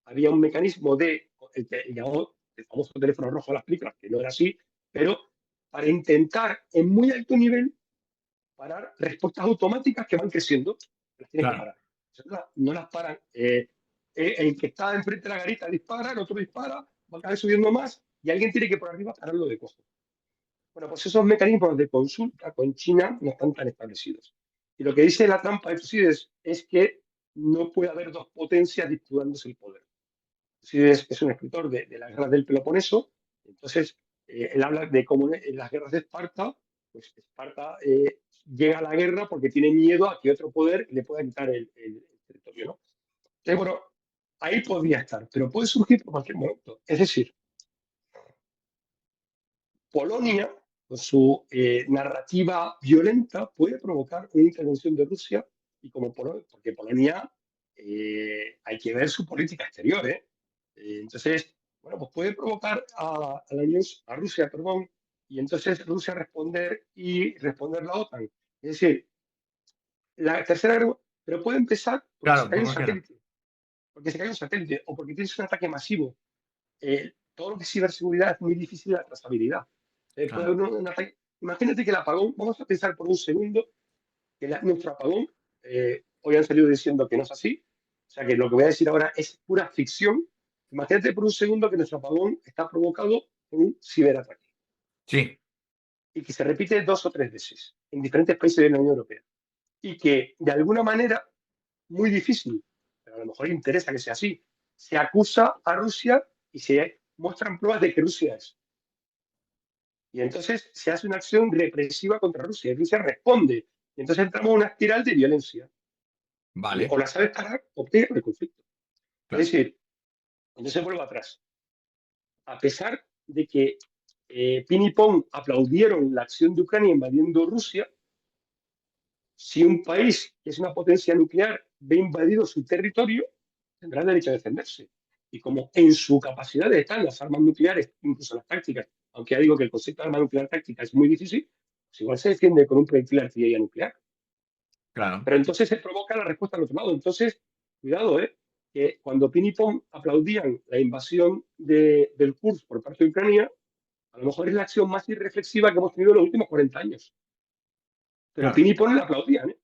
había un mecanismo el llamado el famoso teléfono rojo de las películas, que no era así, pero para intentar en muy alto nivel parar respuestas automáticas que van creciendo, las tienen que claro, parar. No las paran. El que está enfrente de la garita dispara, el otro dispara, va a caer subiendo más y alguien tiene que por arriba pararlo de cojo. Bueno, pues esos mecanismos de consulta con China no están tan establecidos. Y lo que dice la trampa de Tucídides es que no puede haber dos potencias disputándose el poder. Tucídides es un escritor de las guerras del Peloponeso, entonces él habla de cómo en las guerras de Esparta, pues Esparta llega a la guerra porque tiene miedo a que otro poder le pueda quitar el territorio, ¿no? Entonces, bueno, ahí podría estar, pero puede surgir por cualquier momento. Es decir, Polonia, con su narrativa violenta, puede provocar una intervención de Rusia, y porque Polonia hay que ver su política exterior, ¿eh? Entonces, bueno, pues puede provocar a Rusia, perdón, y entonces Rusia responder la OTAN. Es decir, la tercera guerra, pero puede empezar porque se claro, cae por un cualquiera. satélite, o porque tienes un ataque masivo. Todo lo que es ciberseguridad es muy difícil la trazabilidad. Puede Claro, haber un ataque. Imagínate que el apagón, vamos a pensar por un segundo que nuestro apagón, hoy han salido diciendo que no es así, o sea que lo que voy a decir ahora es pura ficción. Imagínate por un segundo que nuestro apagón está provocado por un ciberataque sí, y que se repite 2 o 3 veces en diferentes países de la Unión Europea y que de alguna manera, muy difícil, pero a lo mejor interesa que sea así, se acusa a Rusia y se muestran pruebas de que Rusia es. Y entonces se hace una acción represiva contra Rusia y Rusia responde. Y entonces entramos en una espiral de violencia. ¿Vale? vale, O la sabes parar o pierdes el conflicto. Es claro, decir, entonces vuelvo atrás. A pesar de que Pin y Pong aplaudieron la acción de Ucrania invadiendo Rusia, si un país que es una potencia nuclear ve invadido su territorio, tendrá derecho a defenderse. Y como en su capacidad de estar las armas nucleares, incluso las tácticas, aunque ya digo que el concepto de arma nuclear táctica es muy difícil, pues igual se defiende con un proyectil de artillería nuclear. claro. Pero entonces se provoca la respuesta al otro lado. Entonces, cuidado, que cuando Pin y Pong aplaudían la invasión del Kursk por parte de Ucrania, a lo mejor es la acción más irreflexiva que hemos tenido en los últimos 40 años. Pero Claro. Pin y Pong la aplaudían, ¿eh?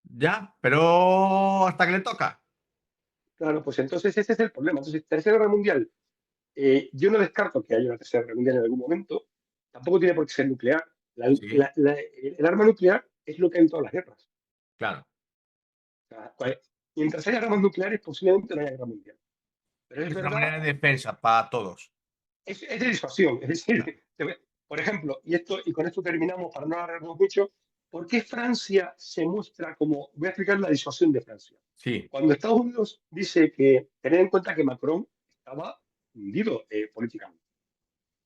Ya, pero hasta que le toca. Claro, pues entonces ese es el problema. Entonces, Tercera Guerra Mundial, yo no descarto que haya una Tercera Guerra Mundial en algún momento, tampoco tiene por qué ser nuclear. Sí, El arma nuclear es lo que hay en todas las guerras. claro. O sea, mientras haya armas nucleares, posiblemente no haya guerra mundial. Pero es Es una verdad, manera de defensa para todos. es de disuasión. Es decir, Claro. por ejemplo, y con esto terminamos para no alargarnos mucho, ¿por qué Francia se muestra como, voy a explicar la disuasión de Francia? Sí, Cuando Estados Unidos dice que, tener en cuenta que Macron estaba hundido políticamente.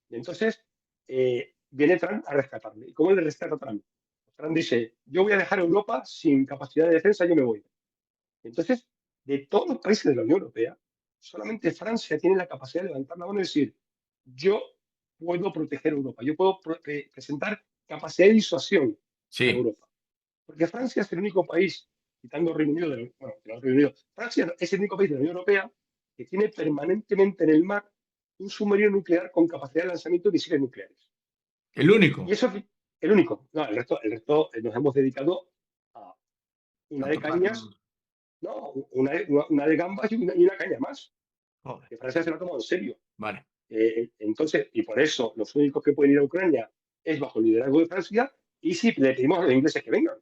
Y entonces viene Trump a rescatarle. ¿Y cómo le rescata a Trump? Trump dice, yo voy a dejar Europa sin capacidad de defensa, yo me voy. Entonces, de todos los países de la Unión Europea, solamente Francia tiene la capacidad de levantar la mano y decir, yo puedo proteger Europa, yo puedo presentar capacidad de disuasión a Sí, Europa. Porque Francia es el único país, quitando Reino Unido, Reino Unido, Francia es el único país de la Unión Europea que tiene permanentemente en el mar un submarino nuclear con capacidad de lanzamiento de misiles nucleares. el Y único. eso es el único. No, el resto nos hemos dedicado a una A de tocar. cañas, no, una de gambas y una caña más. Joder, Que Francia se lo ha tomado en serio. vale. Entonces, y por eso los únicos que pueden ir a Ucrania es bajo el liderazgo de Francia y si le pedimos a los ingleses que vengan.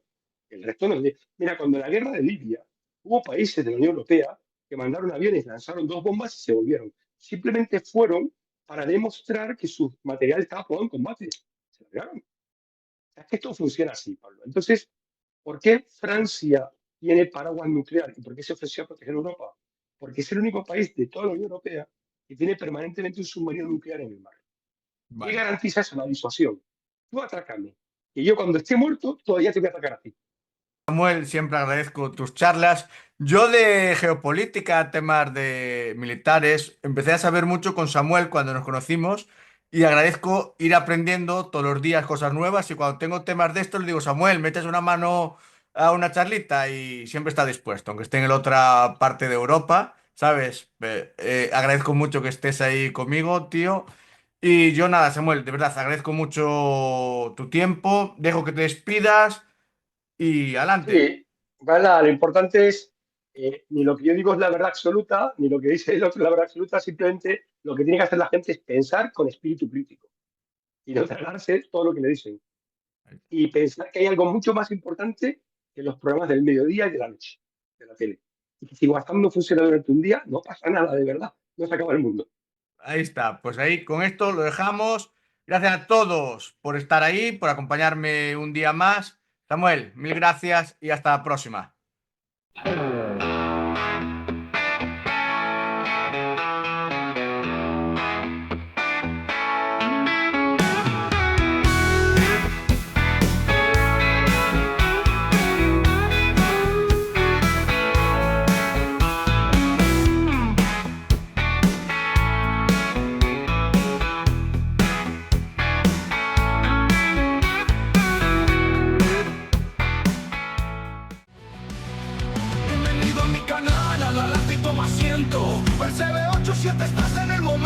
El resto no. Mira, cuando en la guerra de Libia hubo países de la Unión Europea que mandaron aviones, lanzaron 2 bombas y se volvieron. Simplemente fueron para demostrar que su material estaba probado en combate. Se largaron. Es que esto funciona así, Pablo. Entonces, ¿por qué Francia tiene paraguas nuclear y por qué se ofreció a proteger Europa? Porque es el único país de toda la Unión Europea que tiene permanentemente un submarino nuclear en el mar. ¿Qué Vale. garantiza eso? La disuasión. Tú atrácame. Y yo cuando esté muerto, todavía te voy a atacar a ti. Samuel, siempre agradezco tus charlas. Yo de geopolítica, temas de militares, empecé a saber mucho con Samuel cuando nos conocimos y agradezco ir aprendiendo todos los días cosas nuevas y cuando tengo temas de esto le digo, Samuel, ¿me echas una mano a una charlita? Y siempre está dispuesto, aunque esté en la otra parte de Europa, ¿sabes? Agradezco mucho que estés ahí conmigo, tío. Y yo nada, Samuel, de verdad, agradezco mucho tu tiempo, dejo que te despidas. Y adelante. Sí, ¿verdad? Lo importante es, ni lo que yo digo es la verdad absoluta, ni lo que dice el otro es la verdad absoluta, simplemente lo que tiene que hacer la gente es pensar con espíritu crítico y no tragarse todo lo que le dicen. Y pensar que hay algo mucho más importante que los programas del mediodía y de la noche, de la tele. Y que si WhatsApp no funciona durante un día, no pasa nada, de verdad. No se acaba el mundo. Ahí está. Pues ahí con esto lo dejamos. Gracias a todos por estar ahí, por acompañarme un día más. Samuel, mil gracias y hasta la próxima. Bienvenido a mi canal, al adelante y toma asiento. Percebe 87, estás en el momento.